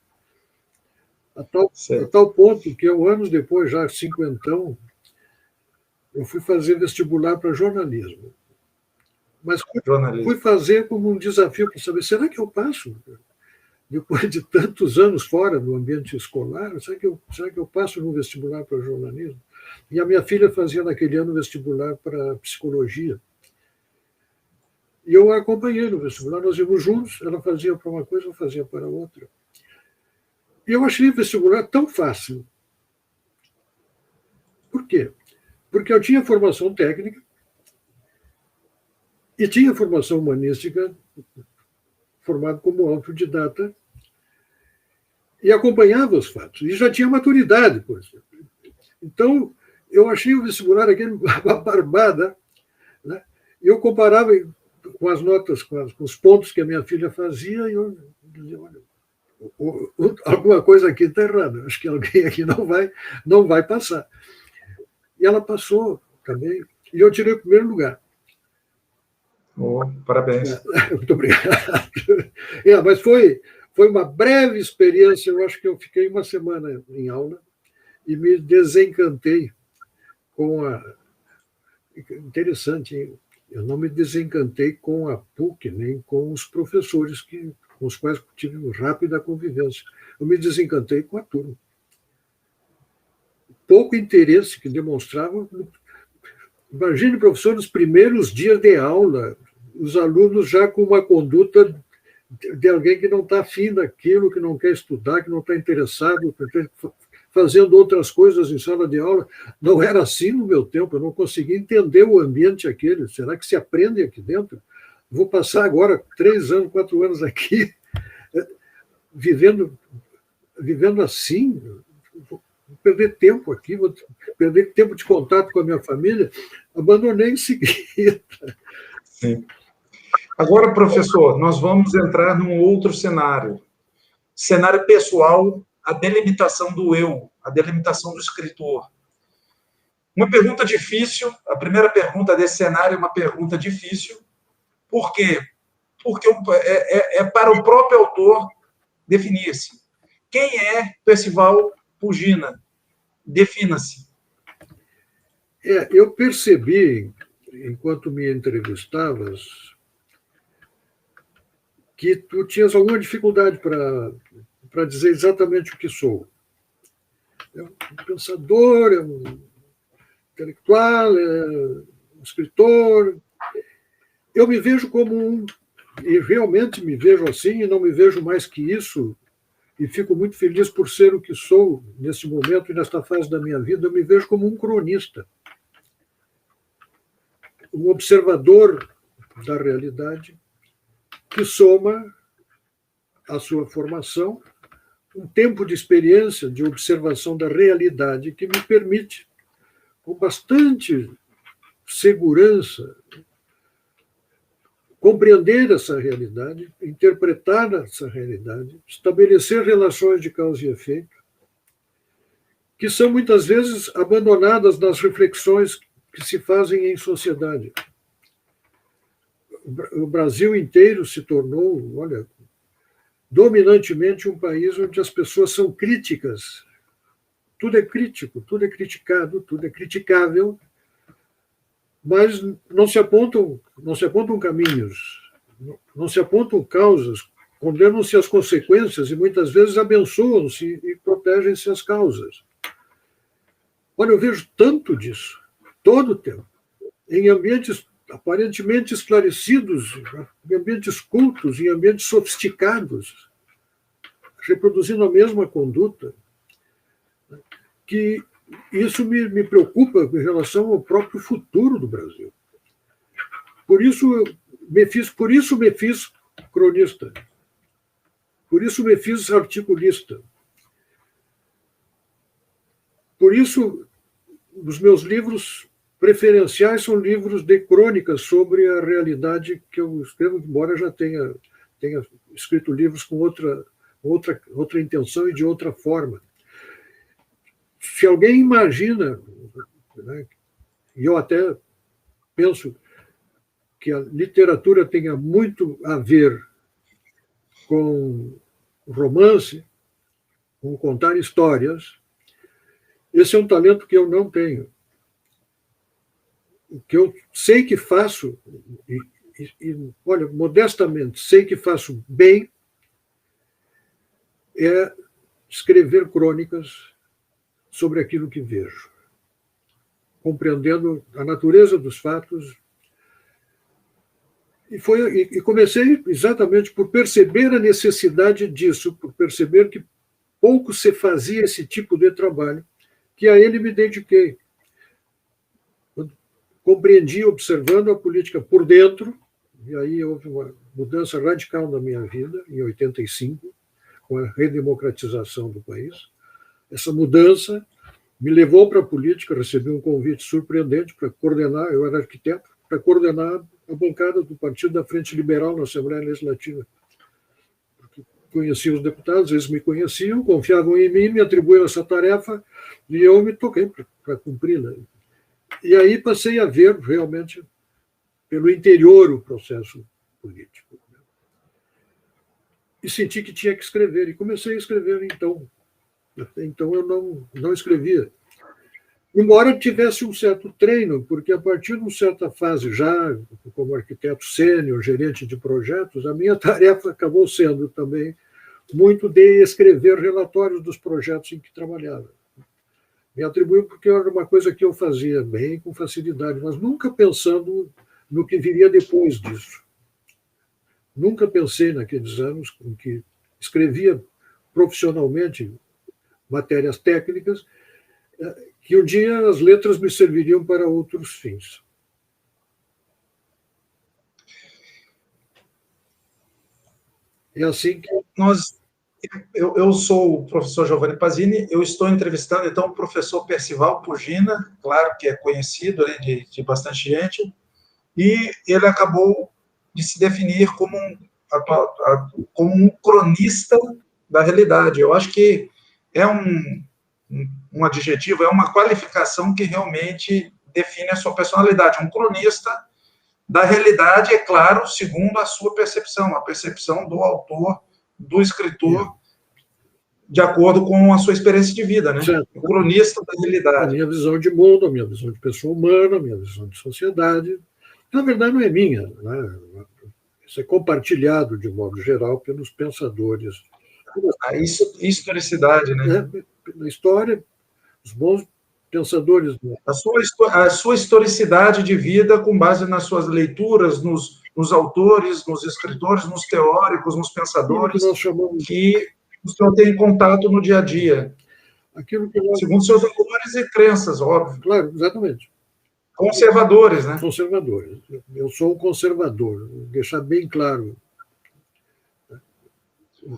S2: A tal ponto que eu, anos depois, já cinquentão, eu fui fazer vestibular para jornalismo. Mas fui fazer como um desafio para saber, será que eu passo? Depois de tantos anos fora do ambiente escolar, será que eu passo no vestibular para jornalismo? E a minha filha fazia naquele ano vestibular para psicologia. E eu a acompanhei no vestibular, nós íamos juntos, ela fazia para uma coisa, eu fazia para outra. E eu achei o vestibular tão fácil. Por quê? Porque eu tinha formação técnica e tinha formação humanística, formado como autodidata, e acompanhava os fatos. E já tinha maturidade, por exemplo. Então, eu achei o vestibular uma barbada, né? E eu comparava com as notas, com os pontos que a minha filha fazia, e eu dizia, olha, alguma coisa aqui está errada, acho que alguém aqui não vai passar. E ela passou também, e eu tirei o primeiro lugar.
S1: Parabéns.
S2: Muito obrigado. Mas foi uma breve experiência, eu acho que eu fiquei uma semana em aula e me desencantei com a... Interessante, hein? Eu não me desencantei com a PUC, nem com os professores com os quais tive uma rápida convivência. Eu me desencantei com a turma. Pouco interesse que demonstravam. Imagine, professor, nos primeiros dias de aula, os alunos já com uma conduta de alguém que não está afim daquilo, que não quer estudar, que não está interessado, fazendo outras coisas em sala de aula. Não era assim no meu tempo, eu não conseguia entender o ambiente aquele. Será que se aprende aqui dentro? Vou passar agora 3 anos, 4 anos aqui, vivendo assim, vou perder tempo aqui, vou perder tempo de contato com a minha família. Abandonei em seguida.
S1: Sim. Agora, professor, nós vamos entrar num outro cenário. Cenário pessoal, a delimitação do eu, a delimitação do escritor. Uma pergunta difícil, a primeira pergunta desse cenário é uma pergunta difícil. Por quê? Porque é para o próprio autor definir-se. Quem é Percival Pugina? Defina-se.
S2: Eu percebi, enquanto me entrevistavas, que tu tinhas alguma dificuldade para dizer exatamente o que sou. É um pensador, é um intelectual, é um escritor. Eu me vejo como e realmente me vejo assim, e não me vejo mais que isso, e fico muito feliz por ser o que sou nesse momento e nesta fase da minha vida. Eu me vejo como um cronista, um observador da realidade, que soma à sua formação um tempo de experiência, de observação da realidade, que me permite, com bastante segurança, compreender essa realidade, interpretar essa realidade, estabelecer relações de causa e efeito, que são muitas vezes abandonadas nas reflexões que se fazem em sociedade. o Brasil inteiro se tornou, olha, dominantemente um país onde as pessoas são críticas. Tudo é crítico, tudo é criticado, tudo é criticável, mas não se apontam caminhos, não se apontam causas, condenam-se as consequências e muitas vezes abençoam-se e protegem-se as causas. Olha, eu vejo tanto disso, todo o tempo, em ambientes aparentemente esclarecidos, em ambientes cultos, em ambientes sofisticados, reproduzindo a mesma conduta, que isso me preocupa em relação ao próprio futuro do Brasil. Por isso me fiz cronista. Por isso me fiz articulista. Por isso, os meus livros preferenciais são livros de crônicas sobre a realidade que eu escrevo, embora já tenha escrito livros com outra intenção e de outra forma. Se alguém imagina, né, e eu até penso que a literatura tenha muito a ver com romance, com contar histórias, esse é um talento que eu não tenho. O que eu sei que faço, olha, modestamente, sei que faço bem, é escrever crônicas sobre aquilo que vejo, compreendendo a natureza dos fatos. E comecei exatamente por perceber a necessidade disso, por perceber que pouco se fazia esse tipo de trabalho, que a ele me dediquei. Compreendi, observando a política por dentro, e aí houve uma mudança radical na minha vida, em 85, com a redemocratização do país. Essa mudança me levou para a política, recebi um convite surpreendente para coordenar, eu era arquiteto, para coordenar a bancada do Partido da Frente Liberal na Assembleia Legislativa. Conhecia os deputados, eles me conheciam, confiavam em mim, me atribuíram essa tarefa e eu me toquei para cumpri-la. E aí passei a ver realmente pelo interior o processo político. E senti que tinha que escrever, e comecei a escrever então. Então eu não escrevia. Embora tivesse um certo treino, porque a partir de uma certa fase já, como arquiteto sênior, gerente de projetos, a minha tarefa acabou sendo também muito de escrever relatórios dos projetos em que trabalhava. Me atribuiu porque era uma coisa que eu fazia bem, com facilidade, mas nunca pensando no que viria depois disso. Nunca pensei naqueles anos em que escrevia profissionalmente matérias técnicas, que um dia as letras me serviriam para outros fins. É assim que...
S1: Eu sou o professor Giovanni Pasini, eu estou entrevistando, então, o professor Percival Pugina, claro que é conhecido de bastante gente, e ele acabou de se definir como um cronista da realidade. Eu acho que é um adjetivo, é uma qualificação que realmente define a sua personalidade. Um cronista da realidade, é claro, segundo a sua percepção, a percepção do autor, do escritor, de acordo com a sua experiência de vida, né? O cronista da realidade.
S2: A minha visão de mundo, a minha visão de pessoa humana, a minha visão de sociedade. Na verdade, não é minha, né? Isso é compartilhado, de modo geral, pelos pensadores.
S1: A historicidade, né?
S2: Na história, os bons pensadores.
S1: A sua historicidade de vida com base nas suas leituras, nos autores, nos escritores, nos teóricos, nos pensadores,
S2: que nós chamamos
S1: que o senhor tem contato no dia a dia.
S2: Aquilo que nós...
S1: Segundo seus valores e crenças, óbvio.
S2: Claro, exatamente.
S1: Conservadores, né?
S2: Conservadores. Eu sou um conservador, vou deixar bem claro.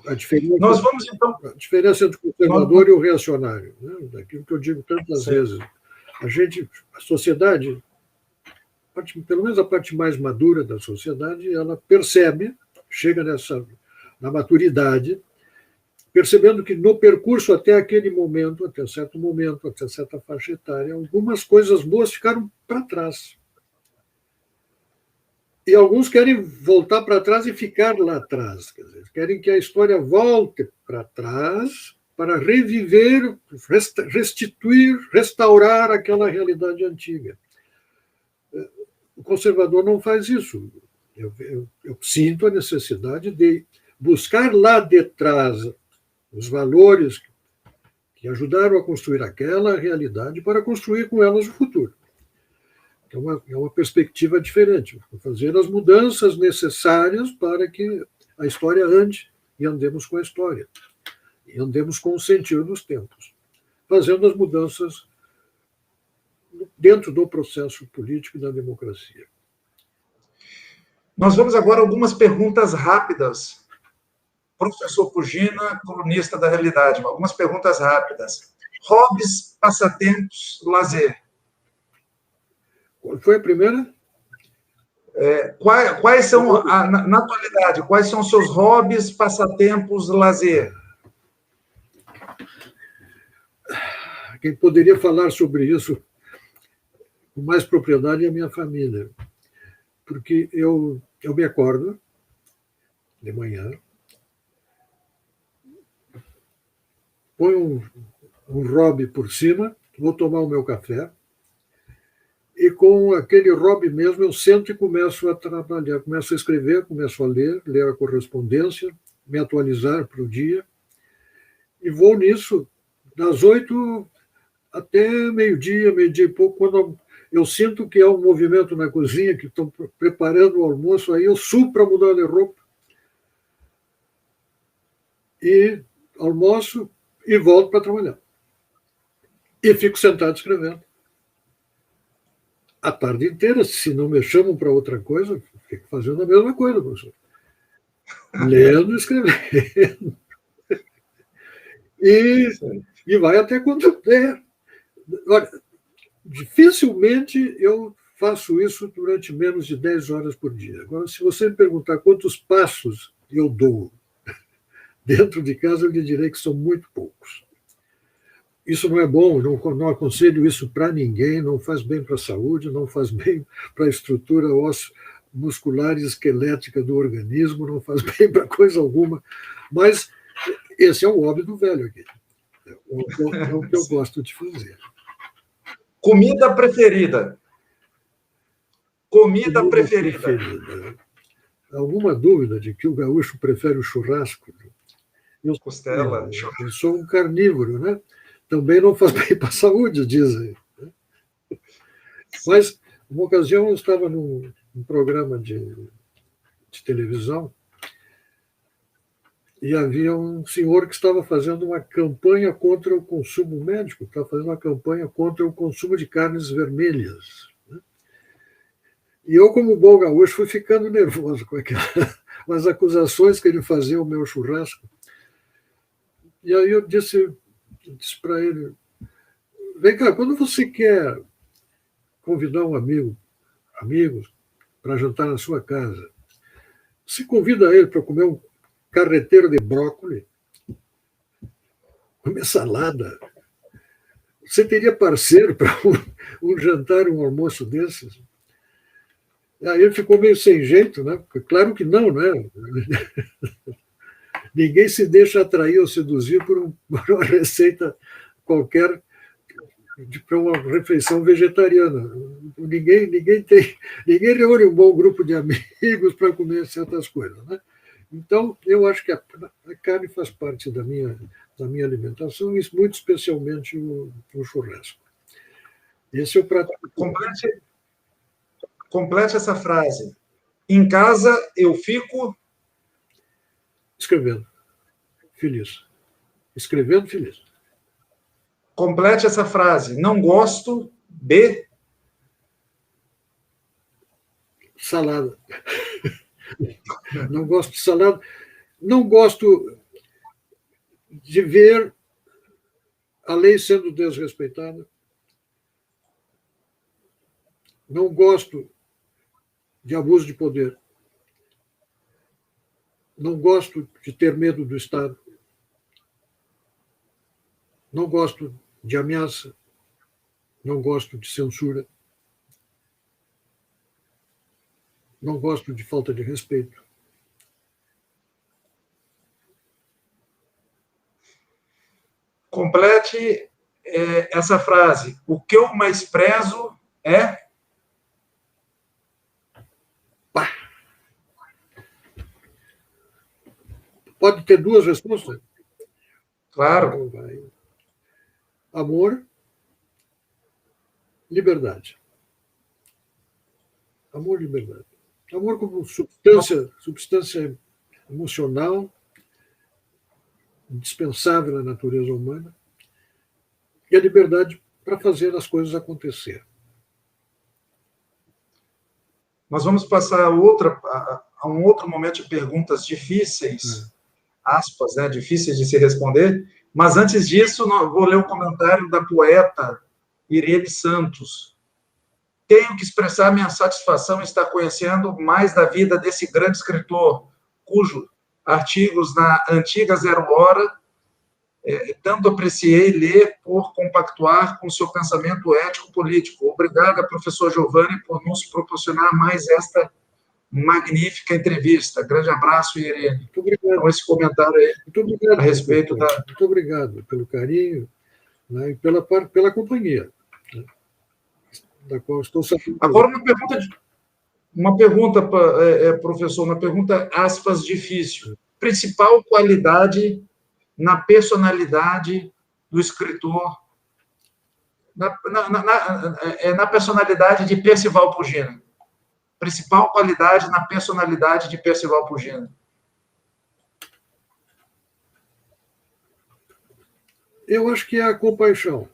S2: A diferença,
S1: nós vamos, então...
S2: a diferença entre o conservador e o reacionário, né? Daquilo que eu digo tantas vezes. A sociedade, pelo menos a parte mais madura da sociedade, ela percebe, chega na maturidade, percebendo que no percurso até aquele momento, até certo momento, até certa faixa etária, algumas coisas boas ficaram para trás. E alguns querem voltar para trás e ficar lá atrás. Quer dizer, querem que a história volte para trás para reviver, restituir, restaurar aquela realidade antiga. O conservador não faz isso. Eu sinto a necessidade de buscar lá de trás os valores que ajudaram a construir aquela realidade para construir com elas o futuro. É uma perspectiva diferente, fazer as mudanças necessárias para que a história ande e andemos com a história, e andemos com o sentido dos tempos, fazendo as mudanças dentro do processo político e da democracia.
S1: Nós vamos agora a algumas perguntas rápidas. Professor Pugina, colunista da Realidade, algumas perguntas rápidas. Hobbies, passatempos, lazer.
S2: Qual foi a primeira?
S1: Quais são, na atualidade, quais são os seus hobbies, passatempos, lazer?
S2: Quem poderia falar sobre isso com mais propriedade é a minha família. Porque eu me acordo de manhã, ponho um robe por cima, vou tomar o meu café, e com aquele robe mesmo eu sento e começo a trabalhar, começo a escrever, começo a ler a correspondência, me atualizar para o dia, e vou nisso das 8 até meio-dia e pouco, quando eu sinto que há um movimento na cozinha, que estão preparando o almoço, aí eu subo para mudar de roupa, e almoço e volto para trabalhar. E fico sentado escrevendo. A tarde inteira, se não me chamam para outra coisa, fico fazendo a mesma coisa, professor. Lendo e escrevendo. E vai até quando der. Olha, dificilmente eu faço isso durante menos de 10 horas por dia. Agora, se você me perguntar quantos passos eu dou dentro de casa, eu lhe direi que são muito poucos. Isso não é bom, não aconselho isso para ninguém, não faz bem para a saúde, não faz bem para a estrutura muscular e esquelética do organismo, não faz bem para coisa alguma. Mas esse é o hobby do velho aqui. É o que eu gosto de fazer.
S1: Comida preferida. Comida preferida.
S2: Alguma dúvida de que o gaúcho prefere o churrasco?
S1: Costela.
S2: Eu sou um carnívoro, né? Também não faz bem para a saúde, dizem. Mas, uma ocasião, eu estava num programa de televisão e havia um senhor que estava fazendo uma campanha contra o consumo médico, estava fazendo uma campanha contra o consumo de carnes vermelhas. E eu, como bom gaúcho, fui ficando nervoso com as acusações que ele fazia ao meu churrasco. E aí eu disse para ele, vem cá, quando você quer convidar amigos, para jantar na sua casa, você convida ele para comer um carreteiro de brócolis, comer salada. Você teria parceiro para um jantar, um almoço desses? Aí ele ficou meio sem jeito, né? Claro que não, né? Ninguém se deixa atrair ou seduzir por uma receita qualquer para uma refeição vegetariana. Ninguém reúne um bom grupo de amigos para comer certas coisas, né? Então, eu acho que a carne faz parte da minha alimentação, e muito especialmente o churrasco. Esse é o prato.
S1: Complete essa frase. Em casa, eu fico...
S2: Escrevendo. Feliz. Escrevendo, feliz.
S1: Complete essa frase. Não gosto de...
S2: Salada. Não gosto de salada. Não gosto de ver a lei sendo desrespeitada. Não gosto de abuso de poder. Não gosto de ter medo do Estado. Não gosto de ameaça. Não gosto de censura. Não gosto de falta de respeito.
S1: Complete essa frase. O que eu mais prezo é...
S2: Pá. Pode ter duas respostas?
S1: Claro.
S2: Então vai. Amor, liberdade. Amor, liberdade. Amor como substância emocional, indispensável à natureza humana, e a liberdade para fazer as coisas acontecer.
S1: Nós vamos passar a um outro momento de perguntas difíceis, aspas, né, difíceis de se responder, mas antes disso, vou ler um comentário da poeta Irene Santos. Tenho que expressar minha satisfação em estar conhecendo mais da vida desse grande escritor, cujo artigos na antiga Zero Hora tanto apreciei ler por compactuar com seu pensamento ético-político. Obrigada, professor Giovanni, por nos proporcionar mais esta magnífica entrevista. Grande abraço, Irene.
S2: Muito obrigado.
S1: Então, esse comentário aí a respeito da...
S2: Muito obrigado pelo carinho, né, e pela companhia, né, da qual estou sabendo.
S1: Agora, uma pergunta, professor, uma pergunta, aspas, difícil. Principal qualidade na personalidade do escritor, na personalidade de Percival Pugina. Principal qualidade na personalidade de Percival Pugina.
S2: Eu acho que é a compaixão.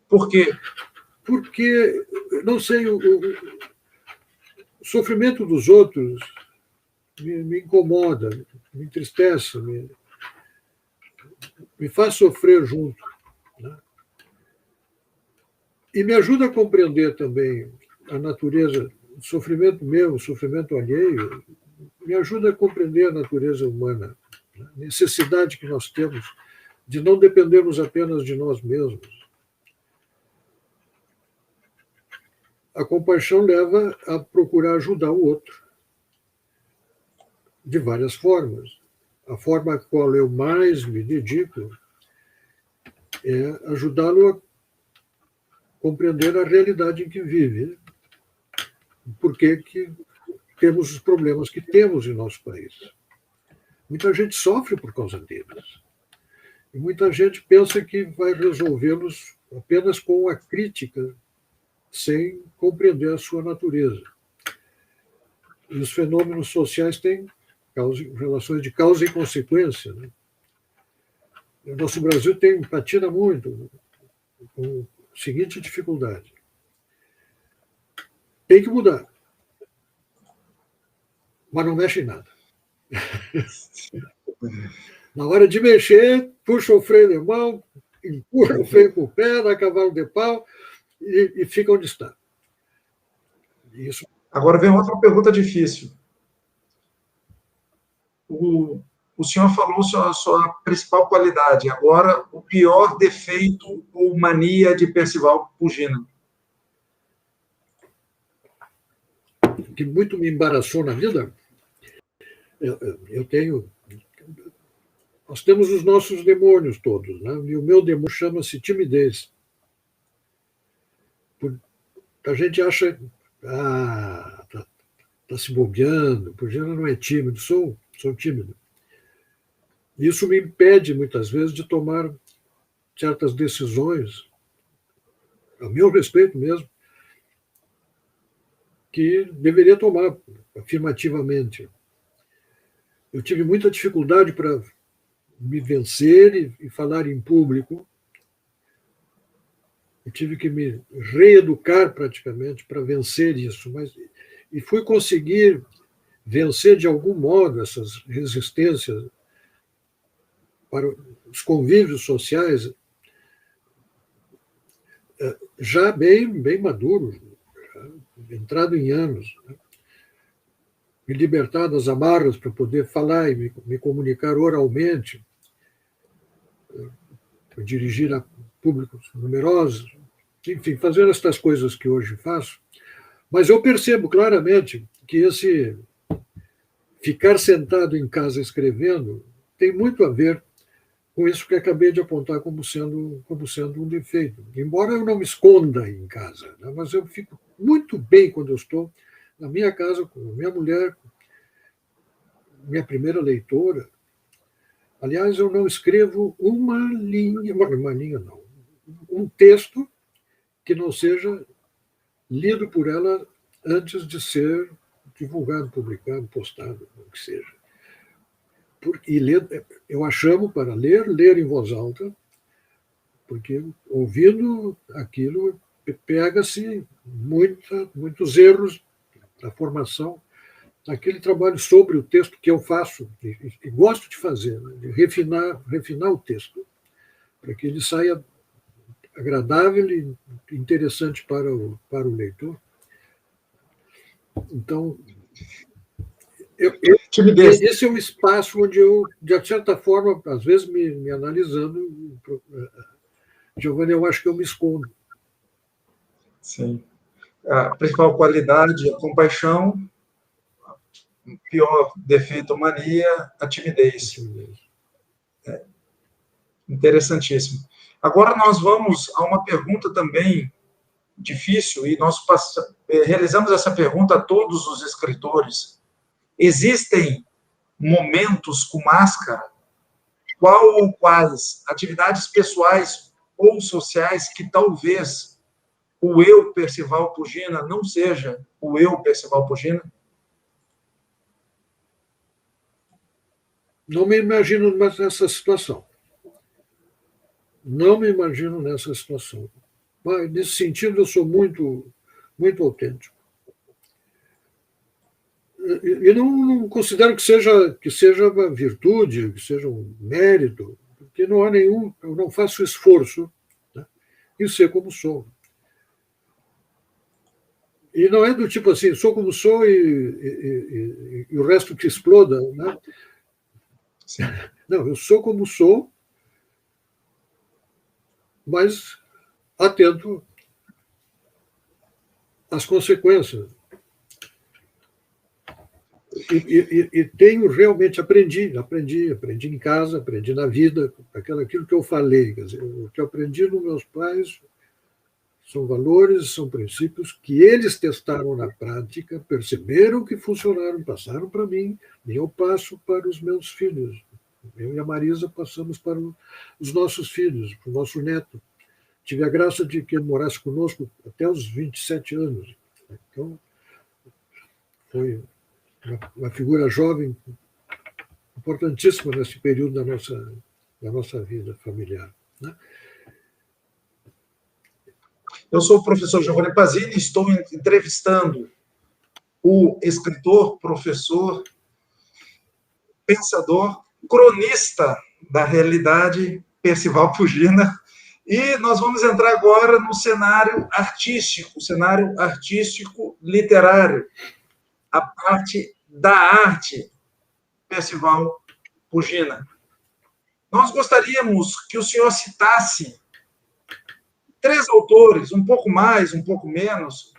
S1: Por quê?
S2: Porque, não sei, o sofrimento dos outros me incomoda, me entristece, me faz sofrer junto, né? E me ajuda a compreender também a natureza, o sofrimento meu, o sofrimento alheio, me ajuda a compreender a natureza humana, né? A necessidade que nós temos de não dependermos apenas de nós mesmos. A compaixão leva a procurar ajudar o outro de várias formas. A forma a qual eu mais me dedico é ajudá-lo a compreender a realidade em que vive, por que temos os problemas que temos em nosso país. Muita gente sofre por causa deles. E muita gente pensa que vai resolvê-los apenas com a crítica, sem compreender a sua natureza. E os fenômenos sociais têm relações de causa e consequência, né? O nosso Brasil patina muito com a seguinte dificuldade. Tem que mudar, mas não mexe em nada. Na hora de mexer, puxa o freio de mão, empurra o freio com o pé, dá cavalo de pau e fica onde está. Isso.
S1: Agora vem outra pergunta difícil. O senhor falou a sua principal qualidade. Agora, o pior defeito ou mania de Percival Pugina?
S2: Que muito me embaraçou na vida, nós temos os nossos demônios todos, né? E o meu demônio chama-se timidez. A gente acha, tá se bobeando, Pugina não é tímido, sou tímido. Isso me impede, muitas vezes, de tomar certas decisões, a meu respeito mesmo, que deveria tomar afirmativamente. Eu tive muita dificuldade para me vencer e falar em público. Eu tive que me reeducar praticamente para vencer isso, e fui conseguir vencer de algum modo essas resistências para os convívios sociais já bem maduros, entrado em anos, né? Me libertar das amarras para poder falar e me comunicar oralmente, dirigir a públicos numerosos, enfim, fazendo estas coisas que hoje faço, mas eu percebo claramente que esse ficar sentado em casa escrevendo tem muito a ver com isso que acabei de apontar como sendo um defeito. Embora eu não me esconda em casa, né? Mas eu fico muito bem quando eu estou na minha casa com minha mulher, minha primeira leitora. Aliás, eu não escrevo uma linha não, um texto que não seja lido por ela antes de ser divulgado, publicado, postado, o que seja. E ler, eu a chamo para ler em voz alta, porque ouvindo aquilo pega-se muitos erros da formação, aquele trabalho sobre o texto que eu faço e gosto de fazer, né? De refinar o texto, para que ele saia agradável e interessante para o leitor. Então, esse é um espaço onde eu, de certa forma, às vezes me analisando, Giovanni, eu acho que eu me escondo.
S1: Sim. A principal qualidade, a compaixão, o pior defeito ou mania, a timidez. Interessantíssimo. Agora nós vamos a uma pergunta também difícil, e nós realizamos essa pergunta a todos os escritores. Existem momentos com máscara? Qual ou quais atividades pessoais ou sociais que talvez o eu, Percival Pugina, não seja o eu, Percival Pugina?
S2: Não me imagino nessa situação. Não me imagino nessa situação. Mas, nesse sentido, eu sou muito autêntico. E não considero que seja uma virtude, que seja um mérito, porque não há nenhum, eu não faço esforço, né, em ser como sou. E não é do tipo assim, sou como sou e o resto que exploda, né?
S1: Sim.
S2: Não, eu sou como sou, mas atento às consequências. E tenho realmente aprendi em casa, aprendi na vida, aquilo que eu falei, quer dizer, o que eu aprendi dos meus pais são valores, são princípios que eles testaram na prática, perceberam que funcionaram, passaram para mim, e eu passo para os meus filhos. Eu e a Marisa passamos para os nossos filhos, para o nosso neto. Tive a graça de que ele morasse conosco até os 27 anos. Então, foi uma figura jovem importantíssima nesse período da nossa vida familiar, né?
S1: Eu sou o professor Giovanni Pasini e estou entrevistando o escritor, professor, pensador, cronista da realidade, Percival Pugina. E nós vamos entrar agora no cenário artístico literário, a parte da arte, Percival Pugina. Nós gostaríamos que o senhor citasse 3 autores, um pouco mais, um pouco menos,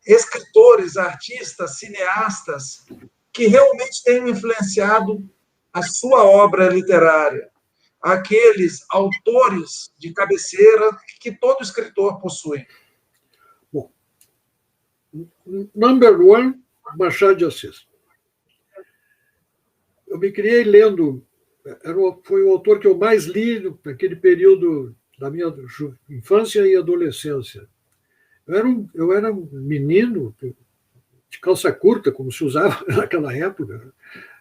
S1: escritores, artistas, cineastas, que realmente tenham influenciado a sua obra literária. Aqueles autores de cabeceira que todo escritor possui.
S2: Bom, number one, Machado de Assis. Eu me criei lendo, foi o autor que eu mais li naquele período da minha infância e adolescência. Eu era um menino de calça curta, como se usava naquela época.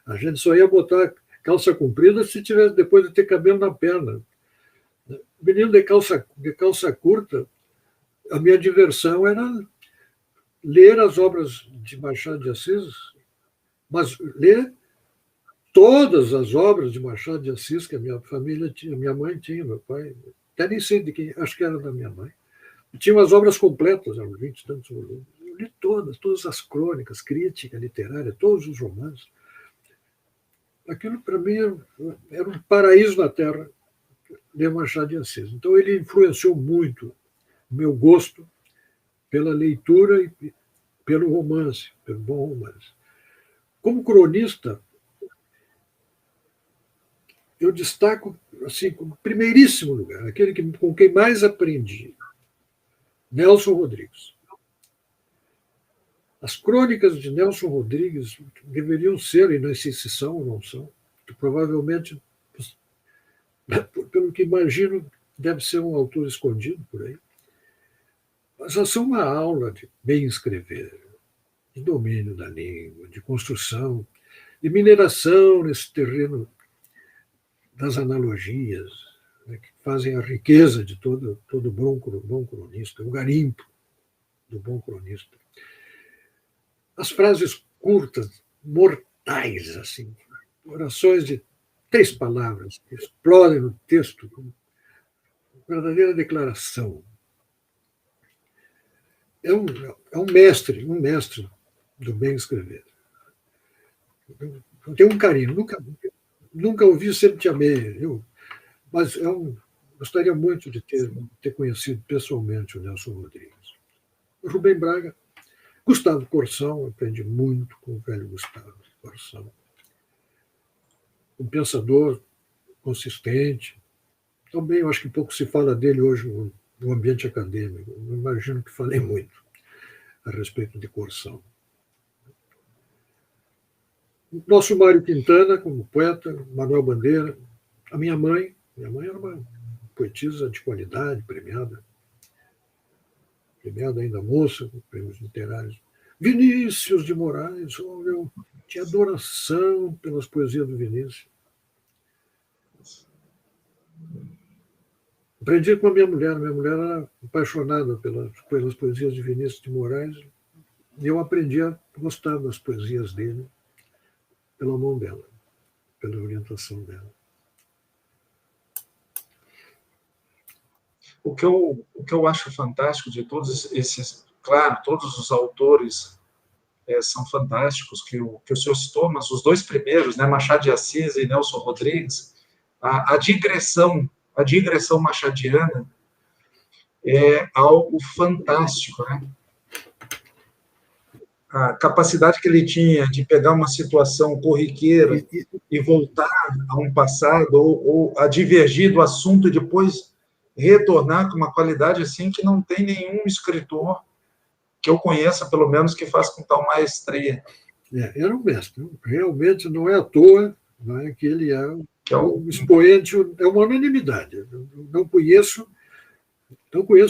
S2: A gente só ia botar calça comprida se tivesse depois de ter cabelo na perna. Menino de calça curta, a minha diversão era ler as obras de Machado de Assis, mas ler todas as obras de Machado de Assis que a minha família tinha, minha mãe tinha, meu pai, até nem sei de quem, acho que era da minha mãe. Tinha umas obras completas, eram 20 e tantos volumes. Eu li todas as crônicas, crítica literária, todos os romances. Aquilo, para mim, era um paraíso na Terra, ler Machado de Assis. Então, ele influenciou muito meu gosto pela leitura e pelo romance, pelo bom romance. Como cronista, eu destaco, assim, como primeiríssimo lugar, aquele com quem mais aprendi, Nelson Rodrigues. As crônicas de Nelson Rodrigues deveriam ser, e não sei se são ou não são, provavelmente, pelo que imagino, deve ser um autor escondido por aí, mas já são uma aula de bem escrever, de domínio da língua, de construção, de mineração nesse terreno das analogias, né, que fazem a riqueza de todo bom cronista, o garimpo do bom cronista. As frases curtas, mortais, assim, orações de 3 palavras, que explodem no texto como verdadeira declaração. É um mestre do bem escrever. Eu tenho um carinho, nunca ouvi, sempre te amei, mas gostaria muito de ter conhecido pessoalmente o Nelson Rodrigues. O Rubem Braga, Gustavo Corsão, aprendi muito com o velho Gustavo Corsão. Um pensador consistente. Também eu acho que pouco se fala dele hoje no ambiente acadêmico. Eu imagino que falei muito a respeito de Corsão. O nosso Mário Quintana, como poeta, Manuel Bandeira, a minha mãe era uma poetisa de qualidade, premiada ainda moça, com prêmios literários. Vinícius de Moraes, eu tinha adoração pelas poesias do Vinícius. Aprendi com a minha mulher era apaixonada pelas poesias de Vinícius de Moraes, e eu aprendi a gostar das poesias dele pela mão dela, pela orientação dela.
S1: O que eu acho fantástico de todos esses, claro, todos os autores são fantásticos, que o senhor citou, mas os 2 primeiros, né, Machado de Assis e Nelson Rodrigues, a digressão machadiana é algo fantástico, né? A capacidade que ele tinha de pegar uma situação corriqueira e voltar a um passado, ou a divergir do assunto e depois retornar com uma qualidade assim que não tem nenhum escritor que eu conheça, pelo menos, que faz com tal maestria.
S2: Era um mestre. Realmente não é à toa, não é, que ele é um expoente, é uma unanimidade. Eu não conheço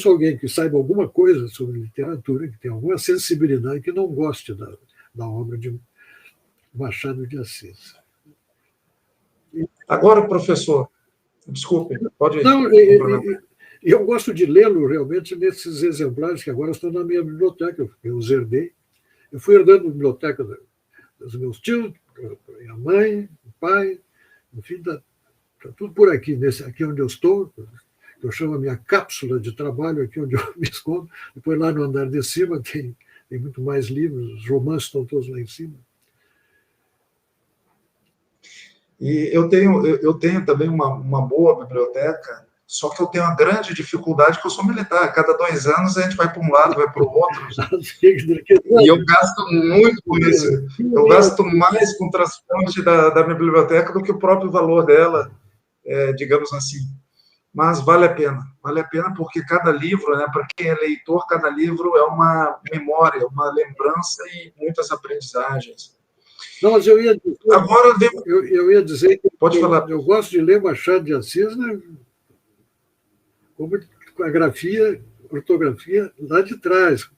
S2: alguém que saiba alguma coisa sobre literatura, que tenha alguma sensibilidade, que não goste da obra de Machado de Assis.
S1: Agora, professor, desculpe, pode...
S2: Não, eu gosto de lê-lo realmente nesses exemplares que agora estão na minha biblioteca, eu os herdei. Eu fui herdando a biblioteca dos meus tios, da minha mãe, do pai, enfim, está tudo por aqui, aqui onde eu estou. Eu chamo a minha cápsula de trabalho, aqui onde eu me escondo. Depois, lá no andar de cima, tem muito mais livros, os romances estão todos lá em cima.
S1: E eu tenho também uma boa biblioteca, só que eu tenho uma grande dificuldade, porque eu sou militar. A cada 2 anos a gente vai para um lado, vai para o outro. E eu gasto muito com isso. Eu gasto mais com o transporte da minha biblioteca do que o próprio valor dela, digamos assim. Mas vale a pena porque cada livro, né, para quem é leitor, cada livro é uma memória, uma lembrança e muitas aprendizagens.
S2: Não, mas eu ia dizer,
S1: agora
S2: eu ia dizer que
S1: pode falar.
S2: Eu gosto de ler Machado de Assis, né, com a grafia, ortografia lá de trás.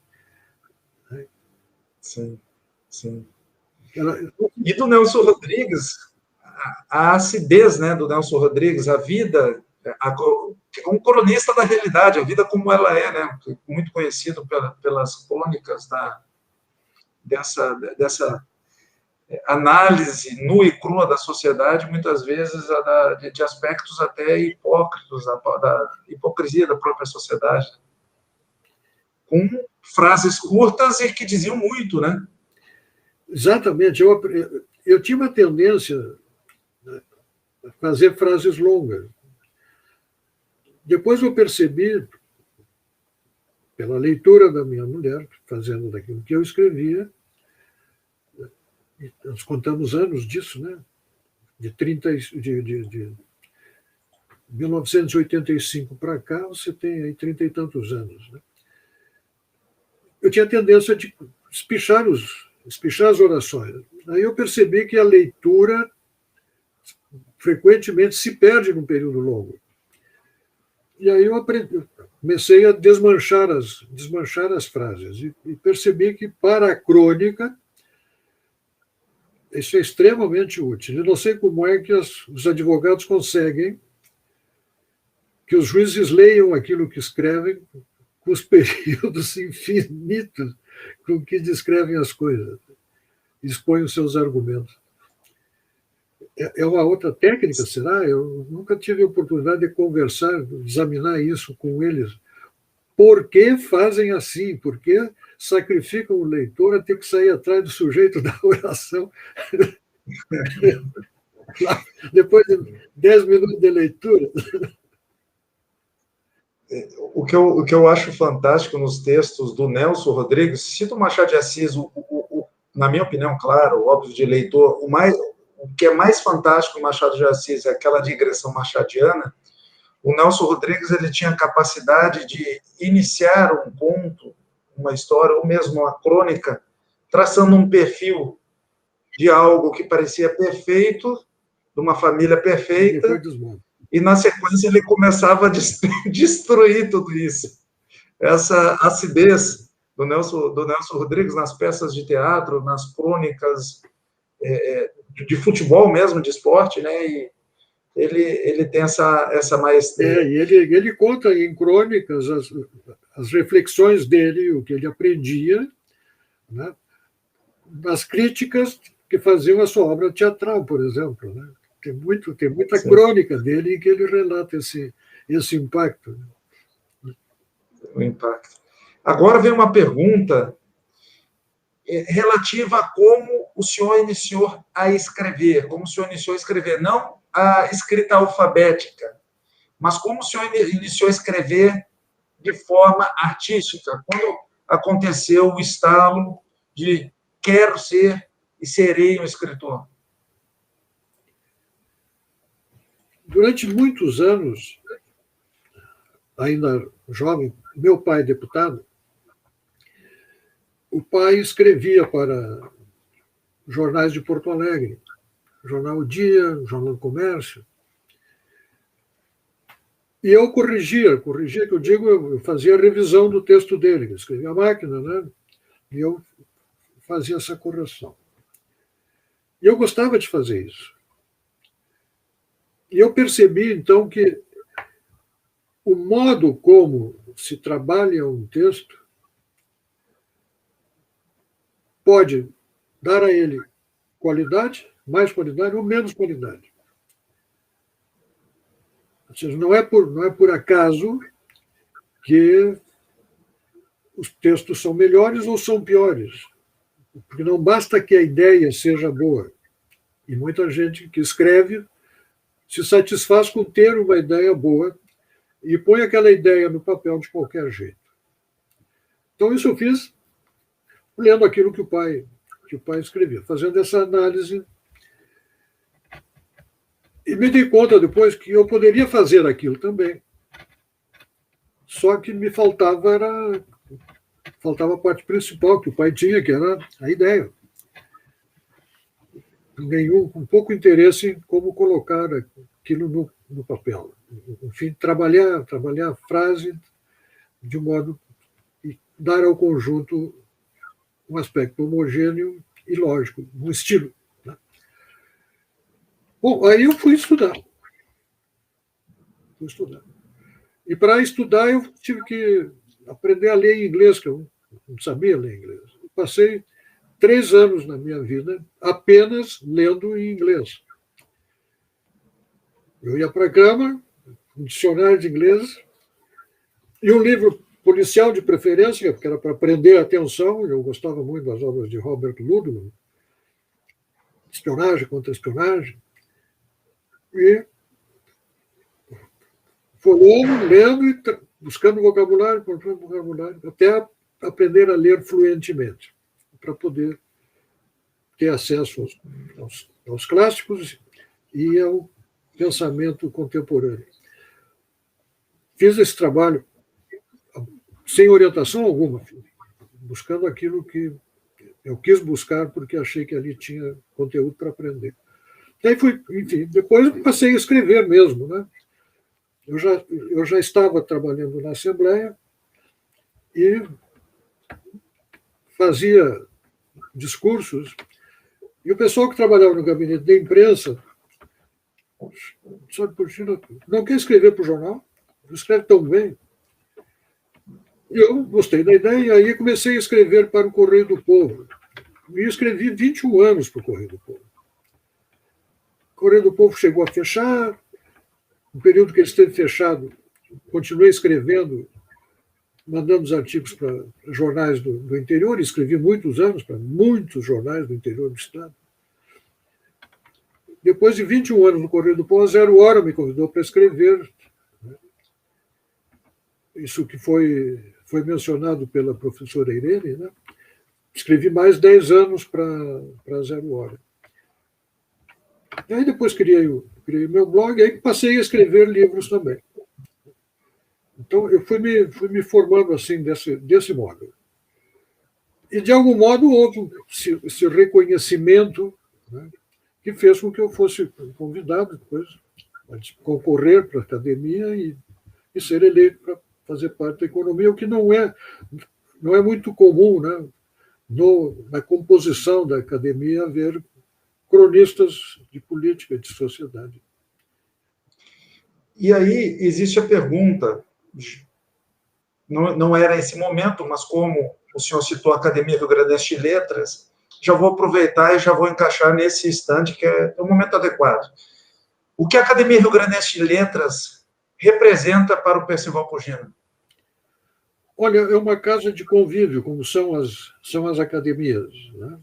S1: Sim. E do Nelson Rodrigues, a acidez, né, do Nelson Rodrigues, a vida, um cronista da realidade, a vida como ela é, né, muito conhecido pelas crônicas dessa análise nua e crua da sociedade, muitas vezes de aspectos até hipócritas, da hipocrisia da própria sociedade, com frases curtas e que diziam muito, né?
S2: Exatamente. Eu tinha uma tendência a fazer frases longas. Depois eu percebi pela leitura da minha mulher, fazendo daquilo que eu escrevia. E nós contamos anos disso, né? De 1985 para cá, você tem aí 30 e tantos anos. Né? Eu tinha a tendência de espichar as orações. Aí eu percebi que a leitura frequentemente se perde num período longo. E aí eu comecei a desmanchar as frases e percebi que para a crônica isso é extremamente útil. Eu não sei como é que os advogados conseguem que os juízes leiam aquilo que escrevem com os períodos infinitos com que descrevem as coisas, expõem os seus argumentos. É uma outra técnica, será? Eu nunca tive a oportunidade de conversar, examinar isso com eles. Por que fazem assim? Por que sacrificam o leitor a ter que sair atrás do sujeito da oração? Depois de 10 minutos de leitura.
S1: O que eu acho fantástico nos textos do Nelson Rodrigues, cito o Machado de Assis, na minha opinião, claro, óbvio, de leitor, o que é mais fantástico no Machado de Assis é aquela digressão machadiana. O Nelson Rodrigues ele tinha a capacidade de iniciar um conto, uma história, ou mesmo uma crônica, traçando um perfil de algo que parecia perfeito, de uma família perfeita, e na sequência ele começava a destruir tudo isso. Essa acidez do Nelson Rodrigues nas peças de teatro, nas crônicas de futebol mesmo, de esporte, né? E ele tem essa maestria.
S2: E ele conta em crônicas as reflexões dele, o que ele aprendia, né? As críticas que faziam a sua obra teatral, por exemplo. Né? Tem muita Sim. crônica dele em que ele relata esse impacto.
S1: O impacto. Agora vem uma pergunta relativa a como o senhor iniciou a escrever, não a escrita alfabética, mas como o senhor iniciou a escrever de forma artística, quando aconteceu o estalo de quero ser e serei um escritor.
S2: Durante muitos anos, ainda jovem, meu pai deputado, o pai escrevia para jornais de Porto Alegre, Jornal O Dia, Jornal do Comércio. E eu corrigia, que eu digo, eu fazia a revisão do texto dele, eu escrevia a máquina, né? E eu fazia essa correção. E eu gostava de fazer isso. E eu percebi, então, que o modo como se trabalha um texto pode dar a ele qualidade, mais qualidade ou menos qualidade. Ou seja, não é por acaso que os textos são melhores ou são piores. Porque não basta que a ideia seja boa. E muita gente que escreve se satisfaz com ter uma ideia boa e põe aquela ideia no papel de qualquer jeito. Então, isso eu fiz lendo aquilo que o pai escrevia, fazendo essa análise. E me dei conta depois que eu poderia fazer aquilo também. Só que me faltava a parte principal que o pai tinha, que era a ideia. Com pouco interesse em como colocar aquilo no papel. Enfim, trabalhar a frase de modo e dar ao conjunto um aspecto homogêneo e lógico, um estilo. Né? Bom, aí eu fui estudar. E para estudar eu tive que aprender a ler em inglês, que eu não sabia ler inglês. Eu passei 3 anos na minha vida apenas lendo em inglês. Eu ia para a cama, um dicionário de inglês e um livro policial de preferência, porque era para prender a atenção. Eu gostava muito das obras de Robert Ludlum, espionagem, contra-espionagem. E foi lendo buscando vocabulário, até aprender a ler fluentemente, para poder ter acesso aos clássicos e ao pensamento contemporâneo. Fiz esse trabalho sem orientação alguma, buscando aquilo que eu quis buscar porque achei que ali tinha conteúdo para aprender. E aí enfim, depois passei a escrever mesmo, né? Eu já estava trabalhando na Assembleia e fazia discursos, e o pessoal que trabalhava no gabinete de imprensa, sabe, não quer escrever para o jornal? Escreve tão bem. Eu gostei da ideia, e aí comecei a escrever para o Correio do Povo. E escrevi 21 anos para o Correio do Povo. O Correio do Povo chegou a fechar, no período que ele esteve fechado, continuei escrevendo, mandando os artigos para jornais do interior, e escrevi muitos anos para muitos jornais do interior do Estado. Depois de 21 anos no Correio do Povo, a Zero Hora me convidou para escrever. Isso que foi mencionado pela professora Irene, né? Escrevi mais 10 anos para a Zero Hora. E aí depois criei meu blog, e aí passei a escrever livros também. Então, eu fui me formando assim, desse modo. E, de algum modo, houve esse reconhecimento, né, que fez com que eu fosse convidado depois a concorrer para a academia e ser eleito para fazer parte da economia, o que não é muito comum, né, na composição da academia haver cronistas de política e de sociedade.
S1: E aí existe a pergunta, não era esse momento, mas como o senhor citou a Academia Rio Grandense de Letras, já vou aproveitar e já vou encaixar nesse instante, que é o momento adequado. O que a Academia Rio Grandense de Letras representa para o Percival Pugino?
S2: Olha, é uma casa de convívio, como são as academias, né?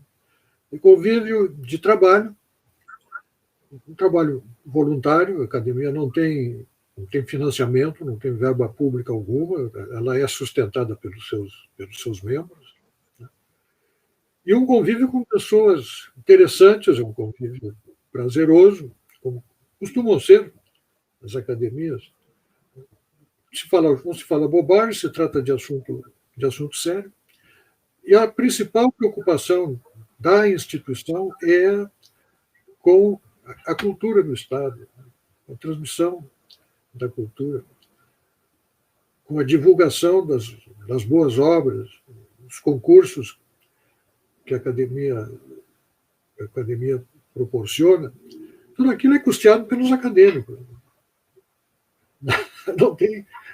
S2: E convívio de trabalho, um trabalho voluntário. A academia não tem financiamento, não tem verba pública alguma, ela é sustentada pelos seus membros, né? E um convívio com pessoas interessantes, um convívio prazeroso, como costumam ser as academias. Não se fala bobagem, se trata de assunto sério. E a principal preocupação da instituição é com a cultura do Estado, a transmissão da cultura, com a divulgação das boas obras, os concursos que a academia proporciona. Tudo aquilo é custeado pelos acadêmicos.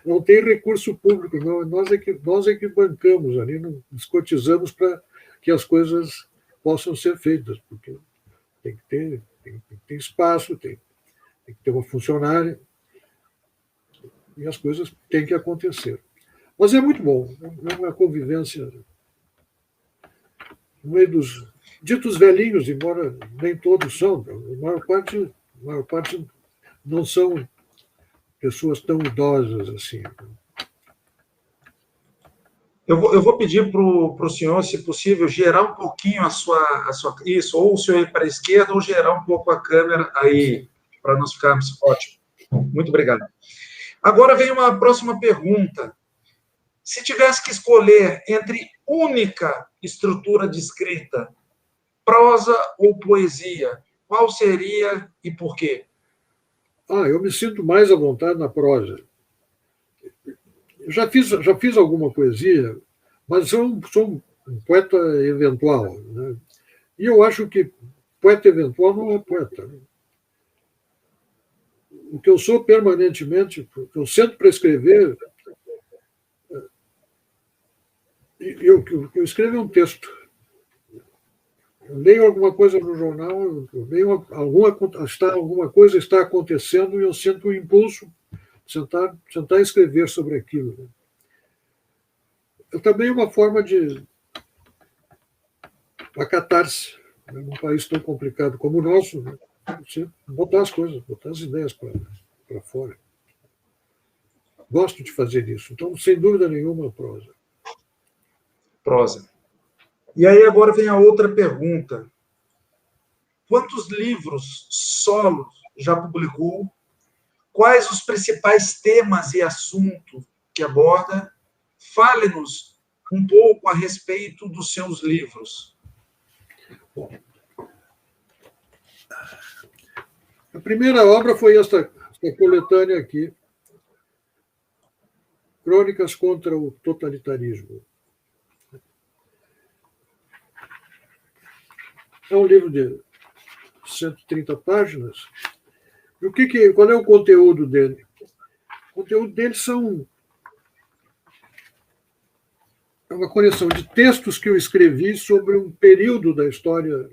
S2: Não tem recurso público, não. Nós é que bancamos ali, nos cotizamos para que as coisas possam ser feitas, porque tem que ter espaço, tem que ter uma funcionária, e as coisas têm que acontecer. Mas é muito bom, é uma convivência no meio dos ditos velhinhos, embora nem todos são, a maior parte não são pessoas tão idosas assim.
S1: Eu vou pedir para o senhor, se possível, gerar um pouquinho a sua. Isso, ou o senhor ir para a esquerda, ou gerar um pouco a câmera aí, para nós ficarmos. Ótimo. Muito obrigado. Agora vem uma próxima pergunta. Se tivesse que escolher entre única estrutura de escrita, prosa ou poesia, qual seria e por quê?
S2: Eu me sinto mais à vontade na prosa. Eu já fiz alguma poesia, mas sou um poeta eventual, né? E eu acho que poeta eventual não é poeta. O que eu sou permanentemente, o que eu sento para escrever, eu escrevo um texto. Eu leio alguma coisa no jornal, alguma coisa está acontecendo e eu sinto o impulso de tentar escrever sobre aquilo. É também uma forma de uma catarse, né? Num país tão complicado como o nosso, né? Você botar as coisas, botar as ideias para fora. gosto de fazer isso. Então, sem dúvida nenhuma, prosa.
S1: Prosa. E aí agora vem a outra pergunta. Quantos livros solos já publicou? Quais os principais temas e assuntos que aborda? Fale-nos um pouco a respeito dos seus livros.
S2: Bom, a primeira obra foi esta coletânea aqui, Crônicas contra o Totalitarismo. É um livro de 130 páginas. E qual é o conteúdo dele? O conteúdo dele é uma coleção de textos que eu escrevi sobre um período da história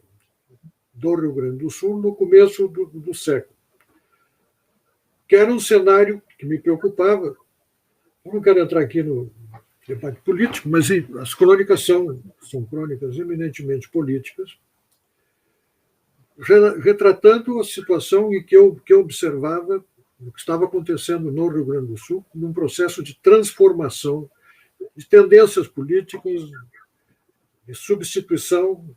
S2: do Rio Grande do Sul no começo do século, que era um cenário que me preocupava. Eu não quero entrar aqui no debate político, mas as crônicas são crônicas eminentemente políticas, retratando a situação em que eu observava o que estava acontecendo no Rio Grande do Sul, num processo de transformação de tendências políticas, de substituição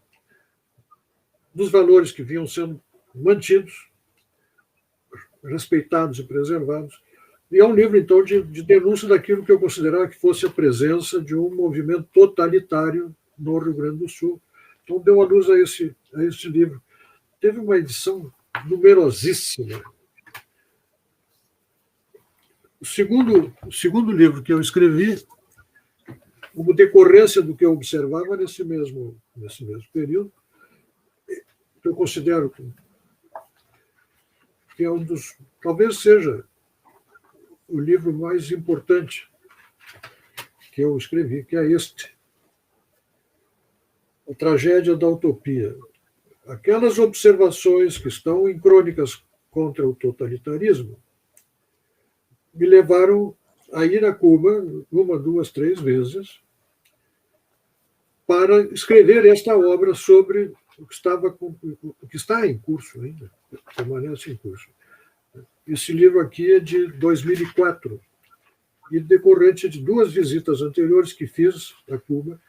S2: dos valores que vinham sendo mantidos, respeitados e preservados. E é um livro, então, de denúncia daquilo que eu considerava que fosse a presença de um movimento totalitário no Rio Grande do Sul. Então, deu a luz a esse livro. Teve uma edição numerosíssima. O segundo livro que eu escrevi, como decorrência do que eu observava nesse mesmo período, eu considero que é talvez seja o livro mais importante que eu escrevi, que é este, A Tragédia da Utopia. Aquelas observações que estão em Crônicas contra o Totalitarismo me levaram a ir a Cuba 1, 2, 3 vezes para escrever esta obra sobre o que está em curso ainda, permanece em curso. Esse livro aqui é de 2004 e decorrente de 2 visitas anteriores que fiz a Cuba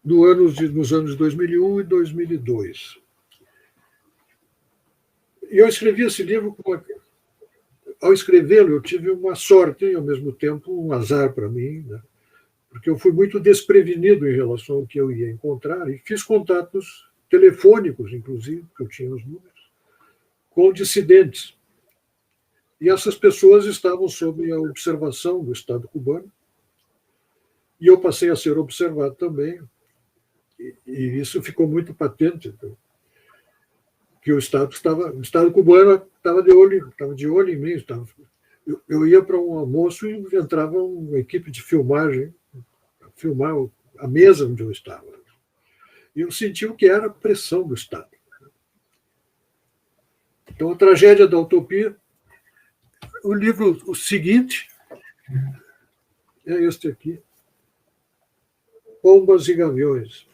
S2: nos anos 2001 e 2002. E eu escrevi esse livro ao escrevê-lo, eu tive uma sorte e, ao mesmo tempo, um azar para mim, né? Porque eu fui muito desprevenido em relação ao que eu ia encontrar e fiz contatos telefônicos, inclusive, que eu tinha os números, com dissidentes. E essas pessoas estavam sob a observação do Estado cubano, e eu passei a ser observado também, e isso ficou muito patente, que o Estado cubano estava de olho em mim. Eu ia para um almoço e entrava uma equipe de filmagem, filmar a mesa onde eu estava. E eu senti o que era a pressão do Estado. Então, A Tragédia da Utopia. O livro seguinte é este aqui, Pombas e Gaviões.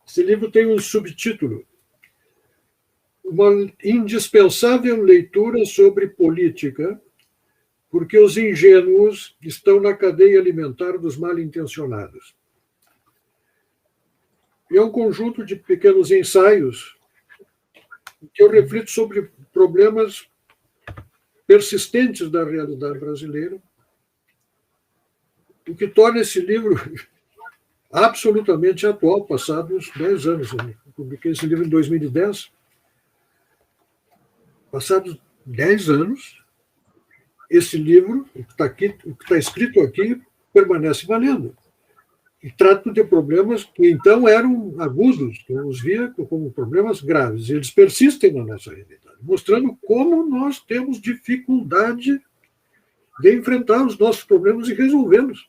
S2: Esse livro tem um subtítulo, uma indispensável leitura sobre política, porque os ingênuos estão na cadeia alimentar dos mal-intencionados. É um conjunto de pequenos ensaios que eu reflito sobre problemas persistentes da realidade brasileira, o que torna esse livro absolutamente atual, passados 10 anos. Eu publiquei esse livro em 2010. Passados 10 anos, esse livro, o que está escrito aqui, permanece valendo. E trata de problemas que então eram agudos, que eu os via como problemas graves. Eles persistem na nossa realidade, mostrando como nós temos dificuldade de enfrentar os nossos problemas e resolvê-los.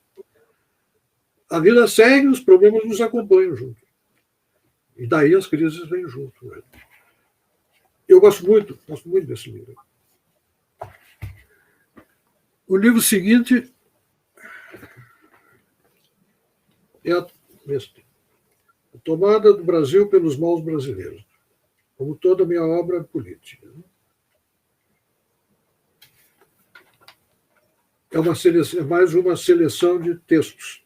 S2: A vida segue, os problemas nos acompanham junto. E daí as crises vêm junto. Né? Eu gosto muito desse livro. O livro seguinte é a Tomada do Brasil pelos Maus Brasileiros, como toda a minha obra política. é mais uma seleção de textos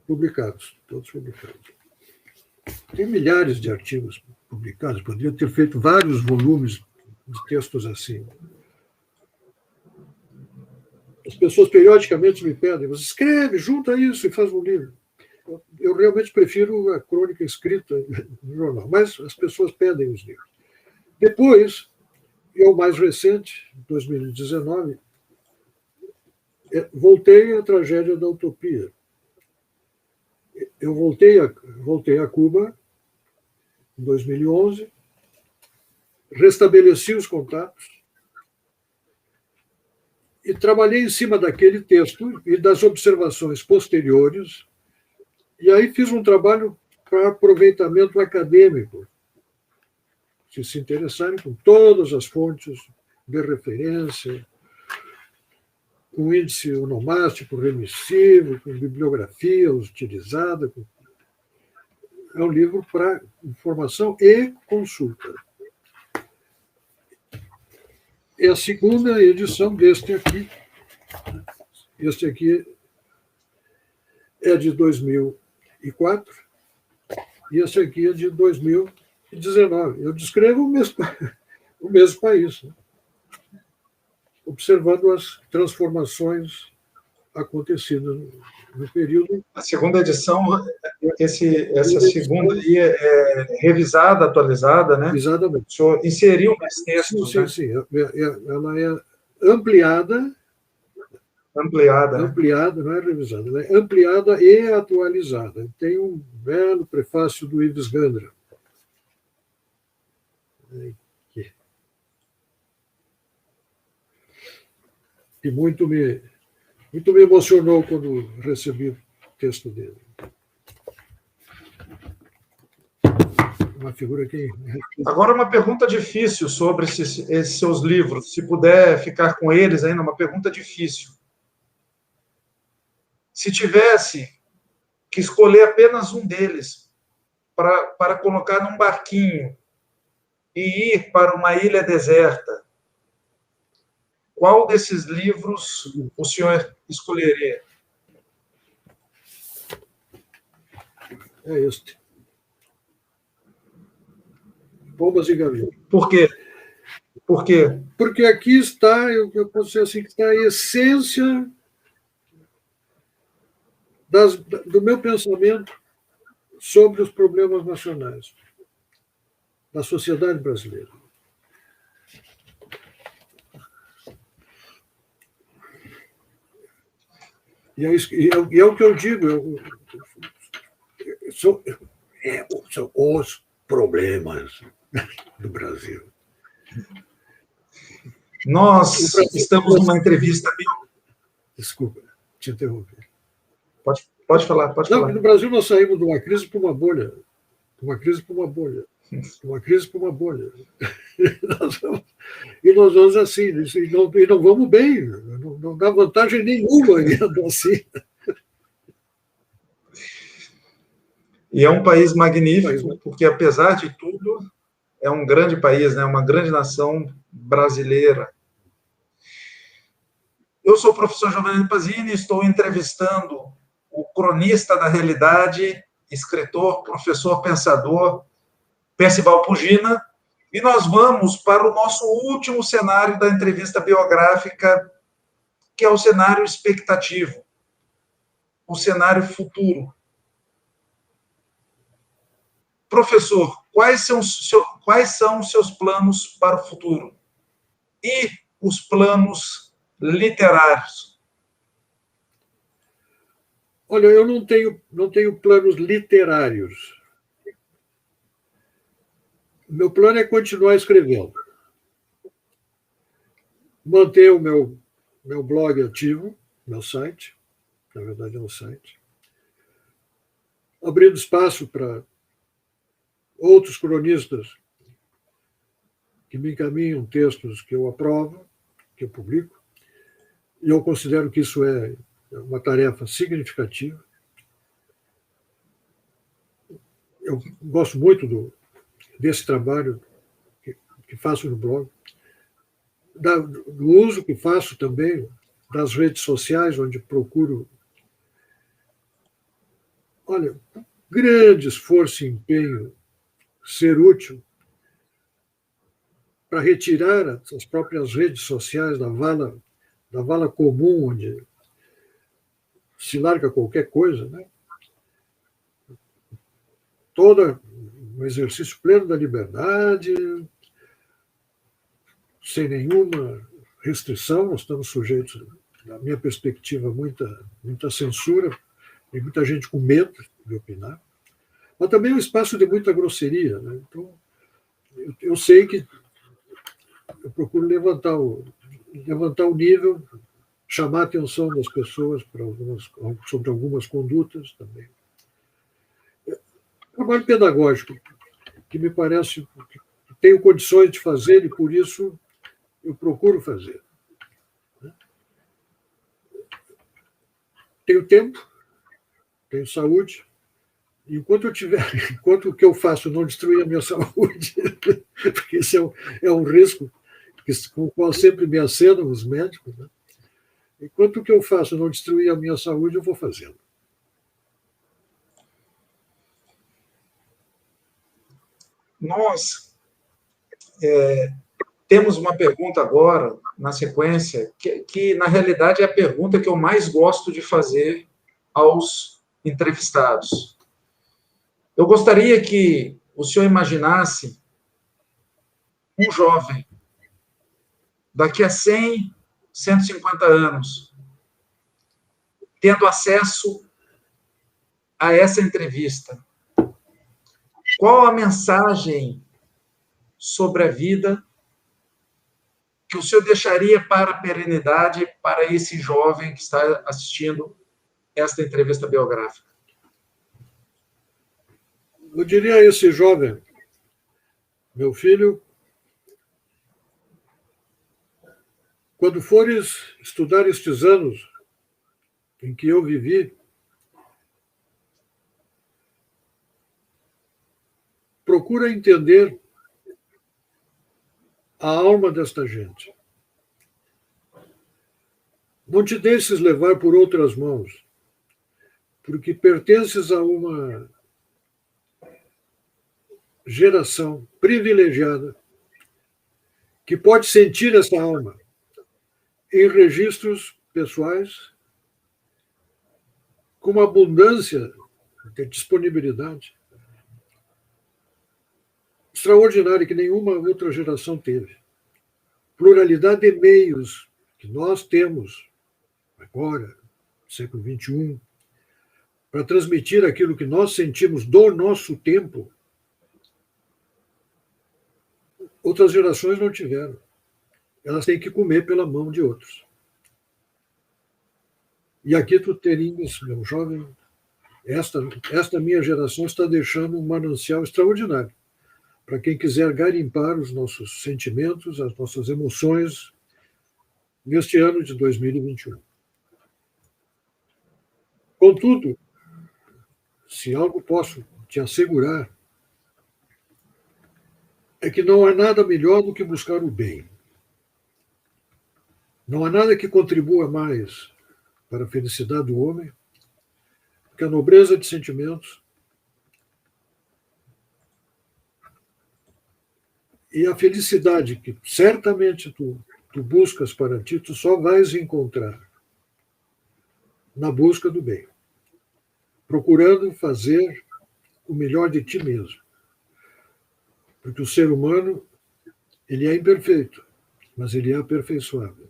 S2: publicados, todos publicados. Tem milhares de artigos publicados, poderia ter feito vários volumes de textos assim. As pessoas periodicamente me pedem, você escreve, junta isso e faz um livro. Eu realmente prefiro a crônica escrita no jornal, mas as pessoas pedem os livros. Depois, e o mais recente, 2019, voltei à tragédia da utopia. Eu voltei a Cuba em 2011, restabeleci os contatos e trabalhei em cima daquele texto e das observações posteriores, e aí fiz um trabalho para aproveitamento acadêmico, se interessarem com todas as fontes de referência, com índice onomástico remissivo, com bibliografia utilizada. É um livro para informação e consulta. É a segunda edição deste aqui. Este aqui é de 2004 e este aqui é de 2019. Eu descrevo o mesmo país, né? Observando as transformações acontecidas no período.
S1: A segunda edição, essa segunda aí é revisada, atualizada, né?
S2: Exatamente.
S1: O senhor inseriu mais textos,
S2: sim,
S1: né?
S2: Sim. Ela é ampliada. Ampliada, não é revisada, ela é ampliada e atualizada. Tem um belo prefácio do Ives Gandra. Que muito me emocionou quando recebi o texto dele. Uma figura que...
S1: Agora, uma pergunta difícil sobre esses seus livros. Se puder ficar com eles ainda, uma pergunta difícil. Se tivesse que escolher apenas um deles para colocar num barquinho e ir para uma ilha deserta, qual desses livros o senhor escolheria?
S2: É este. Bombas e Gaviões.
S1: Por quê? Por quê?
S2: Porque aqui está, eu posso dizer assim, que está a essência do meu pensamento sobre os problemas nacionais da sociedade brasileira. E é o que eu digo, são os problemas do Brasil.
S1: Nós estamos numa entrevista...
S2: Desculpa, te interrompi.
S1: Pode falar.
S2: No Brasil nós saímos de uma crise para uma bolha. Uma crise para uma bolha. Uma crise para uma bolha. E nós vamos assim, e não vamos bem, não dá vantagem nenhuma indo assim.
S1: E é um país magnífico, porque, apesar de tudo, é um grande país, né? Uma grande nação brasileira. Eu sou o professor Giovanni Pazini, estou entrevistando o cronista da realidade, escritor, professor, pensador, Percival Pugina, e nós vamos para o nosso último cenário da entrevista biográfica, que é o cenário expectativo, o cenário futuro. Professor, quais são os seus planos para o futuro? E os planos literários?
S2: Olha, eu não tenho planos literários. Meu plano é continuar escrevendo. Manter o meu blog ativo, meu site, na verdade é um site, abrindo espaço para outros cronistas que me encaminham textos que eu aprovo, que eu publico, e eu considero que isso é uma tarefa significativa. Eu gosto muito desse trabalho que faço no blog. do uso que faço também das redes sociais, onde procuro, olha, grande esforço e empenho ser útil para retirar as próprias redes sociais da vala comum, onde se larga qualquer coisa, né? Todo um exercício pleno da liberdade, sem nenhuma restrição, nós estamos sujeitos, na minha perspectiva, muita censura, tem muita gente com medo de opinar, mas também um espaço de muita grosseria, né? Então, eu sei que eu procuro levantar o nível, chamar a atenção das pessoas sobre algumas condutas também. Trabalho pedagógico, que me parece que tenho condições de fazer e, por isso, eu procuro fazer. Tenho tempo, tenho saúde, e enquanto o que eu faço não destruir a minha saúde, porque esse é um risco com o qual sempre me acenam os médicos, né? Enquanto o que eu faço não destruir a minha saúde, eu vou fazendo.
S1: Nós temos uma pergunta agora, na sequência, que na realidade é a pergunta que eu mais gosto de fazer aos entrevistados. Eu gostaria que o senhor imaginasse um jovem, daqui a 100, 150 anos, tendo acesso a essa entrevista. Qual a mensagem sobre a vida que o senhor deixaria para a perenidade para esse jovem que está assistindo esta entrevista biográfica?
S2: Eu diria a esse jovem, meu filho, quando fores estudar estes anos em que eu vivi, procura entender a alma desta gente. Não te deixes levar por outras mãos, porque pertences a uma geração privilegiada que pode sentir essa alma em registros pessoais, com uma abundância de disponibilidade extraordinária que nenhuma outra geração teve. Pluralidade de meios que nós temos agora, século XXI, para transmitir aquilo que nós sentimos do nosso tempo, outras gerações não tiveram. Elas têm que comer pela mão de outros. E aqui tu terias, meu jovem, esta minha geração está deixando um manancial extraordinário para quem quiser garimpar os nossos sentimentos, as nossas emoções neste ano de 2021. Contudo, se algo posso te assegurar, é que não há nada melhor do que buscar o bem. Não há nada que contribua mais para a felicidade do homem que a nobreza de sentimentos e a felicidade que certamente tu buscas para ti, tu só vais encontrar na busca do bem, procurando fazer o melhor de ti mesmo. Porque o ser humano, ele é imperfeito, mas ele é aperfeiçoável.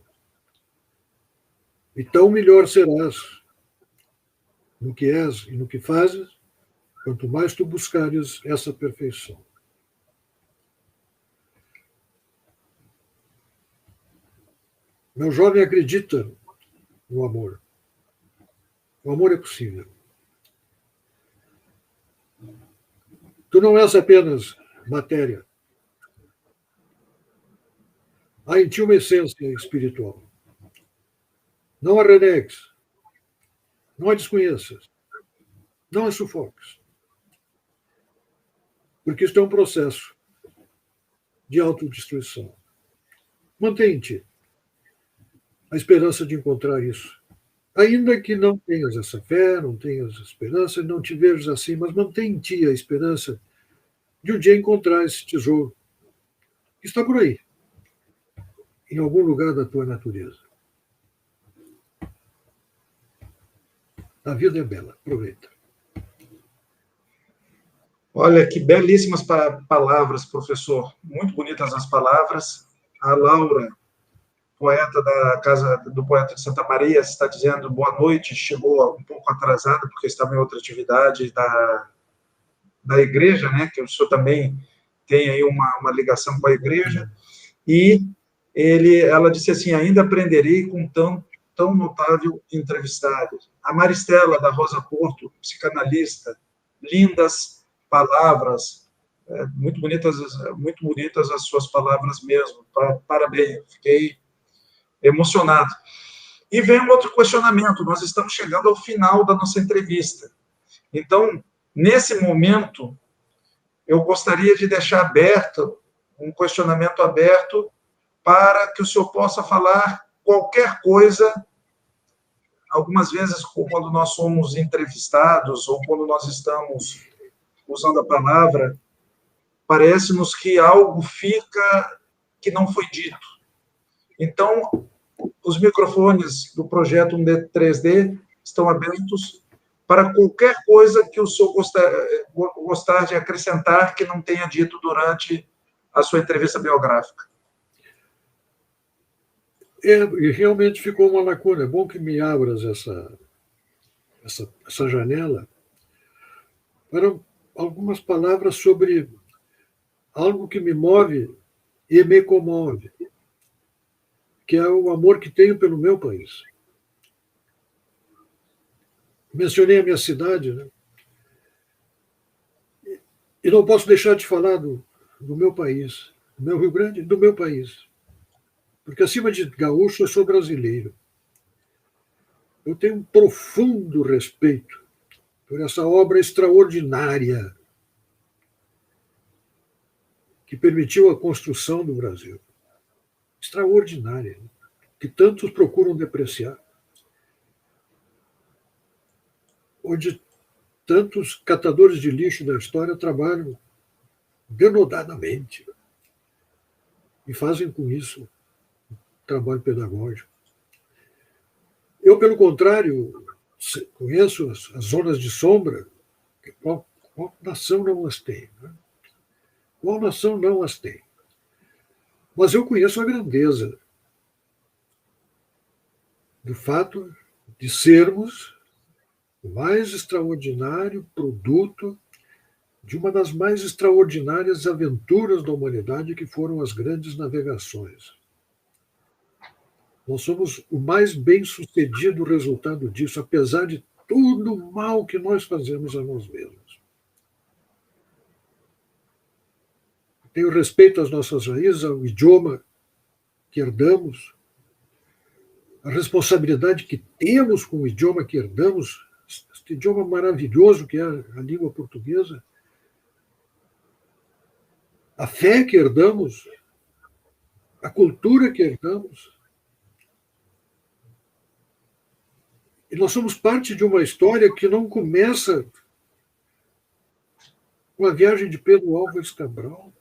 S2: E tão melhor serás no que és e no que fazes, quanto mais tu buscares essa perfeição. Meu jovem acredita no amor. O amor é possível. Tu não és apenas matéria. Há em ti uma essência espiritual. Não a renegues. Não a desconheças. Não a sufoques. Porque isto é um processo de autodestruição. Mantém em ti a esperança de encontrar isso. Ainda que não tenhas essa fé, não tenhas esperança, não te vejas assim, mas mantém em ti a esperança de um dia encontrar esse tesouro que está por aí, em algum lugar da tua natureza. A vida é bela, aproveita.
S1: Olha, que belíssimas palavras, professor. Muito bonitas as palavras. A Laura, poeta da Casa do Poeta de Santa Maria, está dizendo boa noite, chegou um pouco atrasada, porque estava em outra atividade da igreja, né? Que o senhor também tem aí uma ligação com a igreja. E ela disse assim, ainda aprenderei com tão notável entrevistado. A Maristela, da Rosa Porto, psicanalista, lindas palavras, muito bonitas as suas palavras mesmo. Parabéns, fiquei emocionado. E vem um outro questionamento, nós estamos chegando ao final da nossa entrevista. Então, nesse momento, eu gostaria de deixar aberto, um questionamento aberto, para que o senhor possa falar qualquer coisa. Algumas vezes, quando nós somos entrevistados, ou quando nós estamos usando a palavra, parece-nos que algo fica que não foi dito. Então, os microfones do projeto 3D estão abertos para qualquer coisa que o senhor gostar de acrescentar que não tenha dito durante a sua entrevista biográfica.
S2: E realmente ficou uma lacuna. É bom que me abras essa janela para algumas palavras sobre algo que me move e me comove, que é o amor que tenho pelo meu país. Mencionei a minha cidade, né? E não posso deixar de falar do meu país, do meu Rio Grande, do meu país. Porque, acima de gaúcho, eu sou brasileiro. Eu tenho um profundo respeito por essa obra extraordinária que permitiu a construção do Brasil. Extraordinária, que tantos procuram depreciar. Onde tantos catadores de lixo da história trabalham denodadamente e fazem com isso trabalho pedagógico. Eu, pelo contrário, conheço as zonas de sombra. Qual nação não as tem? Né? Qual nação não as tem? Mas eu conheço a grandeza do fato de sermos o mais extraordinário produto de uma das mais extraordinárias aventuras da humanidade, que foram as grandes navegações. Nós somos o mais bem-sucedido resultado disso, apesar de todo o mal que nós fazemos a nós mesmos. Tenho respeito às nossas raízes, ao idioma que herdamos, a responsabilidade que temos com o idioma que herdamos, este idioma maravilhoso que é a língua portuguesa, a fé que herdamos, a cultura que herdamos. E nós somos parte de uma história que não começa com a viagem de Pedro Álvares Cabral.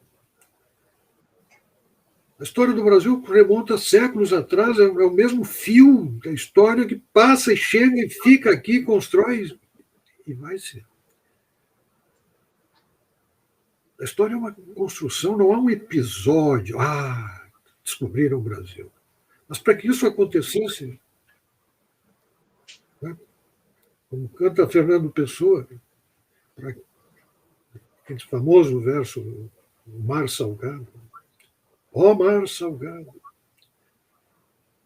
S2: A história do Brasil remonta séculos atrás, é o mesmo fio da história que passa e chega e fica aqui, constrói e vai ser. A história é uma construção, não há um episódio. Descobriram o Brasil. Mas para que isso acontecesse, né, como canta Fernando Pessoa, aquele famoso verso, o Mar Salgado, ó mar salgado,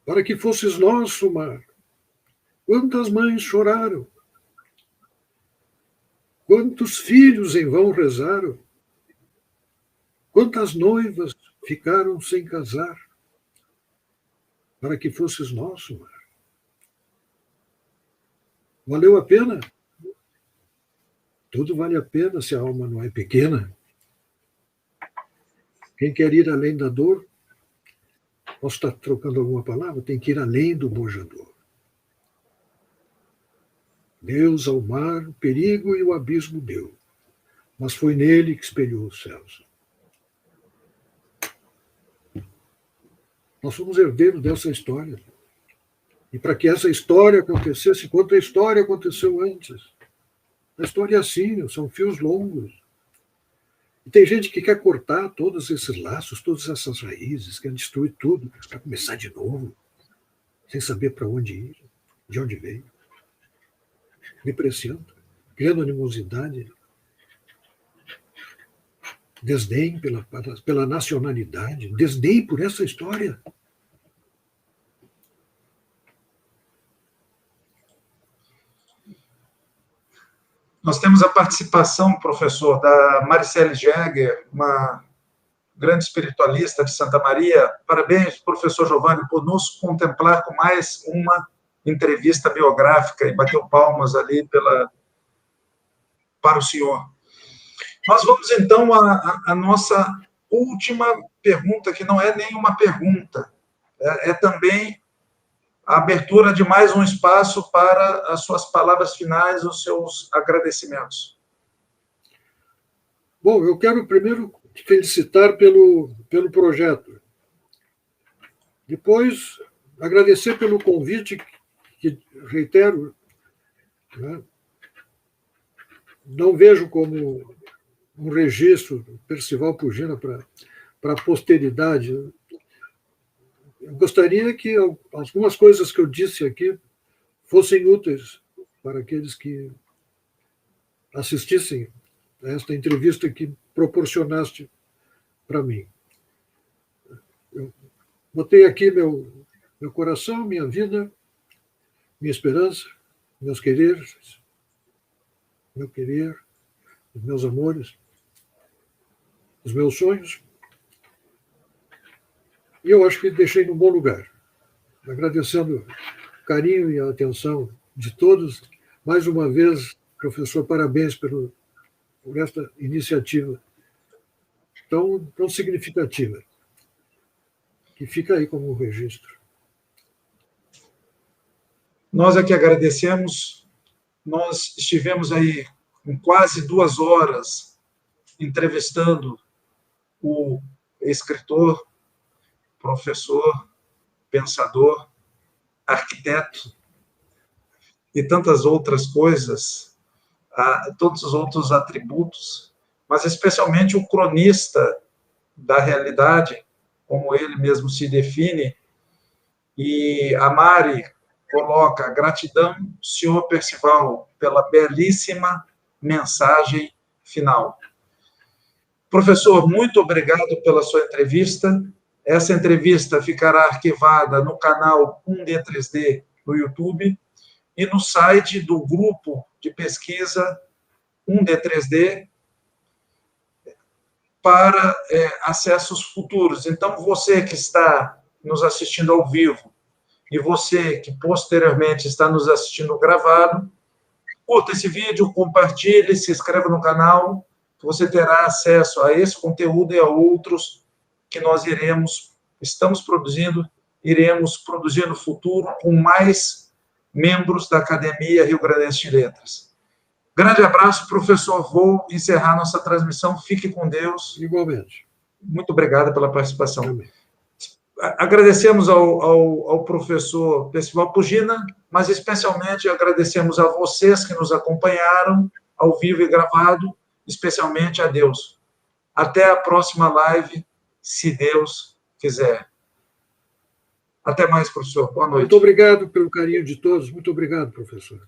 S2: para que fosses nosso mar, quantas mães choraram, quantos filhos em vão rezaram, quantas noivas ficaram sem casar, para que fosses nosso mar. Valeu a pena? Tudo vale a pena se a alma não é pequena. Quem quer ir além da dor posso estar trocando alguma palavra, tem que ir além do bojador. Deus ao mar, o perigo e o abismo deu, mas foi nele que espelhou os céus. Nós somos herdeiros dessa história. E para que essa história acontecesse, enquanto a história aconteceu antes. A história é assim, são fios longos. E tem gente que quer cortar todos esses laços, todas essas raízes, quer destruir tudo, para começar de novo, sem saber para onde ir, de onde veio. Depreciando, criando animosidade, desdém pela nacionalidade, desdém por essa história.
S1: Nós temos a participação, professor, da Maricele Jäger, uma grande espiritualista de Santa Maria. Parabéns, professor Giovanni, por nos contemplar com mais uma entrevista biográfica e bateu palmas ali para o senhor. Nós vamos, então, à nossa última pergunta, que não é nenhuma pergunta, é também a abertura de mais um espaço para as suas palavras finais, os seus agradecimentos.
S2: Bom, eu quero primeiro te felicitar pelo projeto. Depois, agradecer pelo convite, que reitero, né? Não vejo como um registro do Percival Pugina para a posteridade. Eu gostaria que algumas coisas que eu disse aqui fossem úteis para aqueles que assistissem a esta entrevista que proporcionaste para mim. Eu botei aqui meu coração, minha vida, minha esperança, meus quereres, meu querer, os meus amores, os meus sonhos. E eu acho que deixei num bom lugar. Agradecendo o carinho e a atenção de todos. Mais uma vez, professor, parabéns por esta iniciativa tão significativa, que fica aí como um registro.
S1: Nós é que agradecemos. Nós estivemos aí com quase 2 horas entrevistando o escritor, professor, pensador, arquiteto e tantas outras coisas, todos os outros atributos, mas especialmente o cronista da realidade, como ele mesmo se define. E a Mari coloca: gratidão, senhor Percival, pela belíssima mensagem final. Professor, muito obrigado pela sua entrevista. Essa entrevista ficará arquivada no canal 1D3D no YouTube e no site do grupo de pesquisa 1D3D para acessos futuros. Então, você que está nos assistindo ao vivo e você que posteriormente está nos assistindo gravado, curta esse vídeo, compartilhe, se inscreva no canal, que você terá acesso a esse conteúdo e a outros que nós estamos produzindo, iremos produzir no futuro com mais membros da Academia Rio Grandense de Letras. Grande abraço, professor. Vou encerrar nossa transmissão. Fique com Deus.
S2: Igualmente.
S1: Muito obrigado pela participação.
S2: Amém.
S1: Agradecemos ao professor Percival Pugina, mas especialmente agradecemos a vocês que nos acompanharam ao vivo e gravado, especialmente a Deus. Até a próxima live, se Deus quiser. Até mais, professor. Boa noite.
S2: Muito obrigado pelo carinho de todos. Muito obrigado, professor.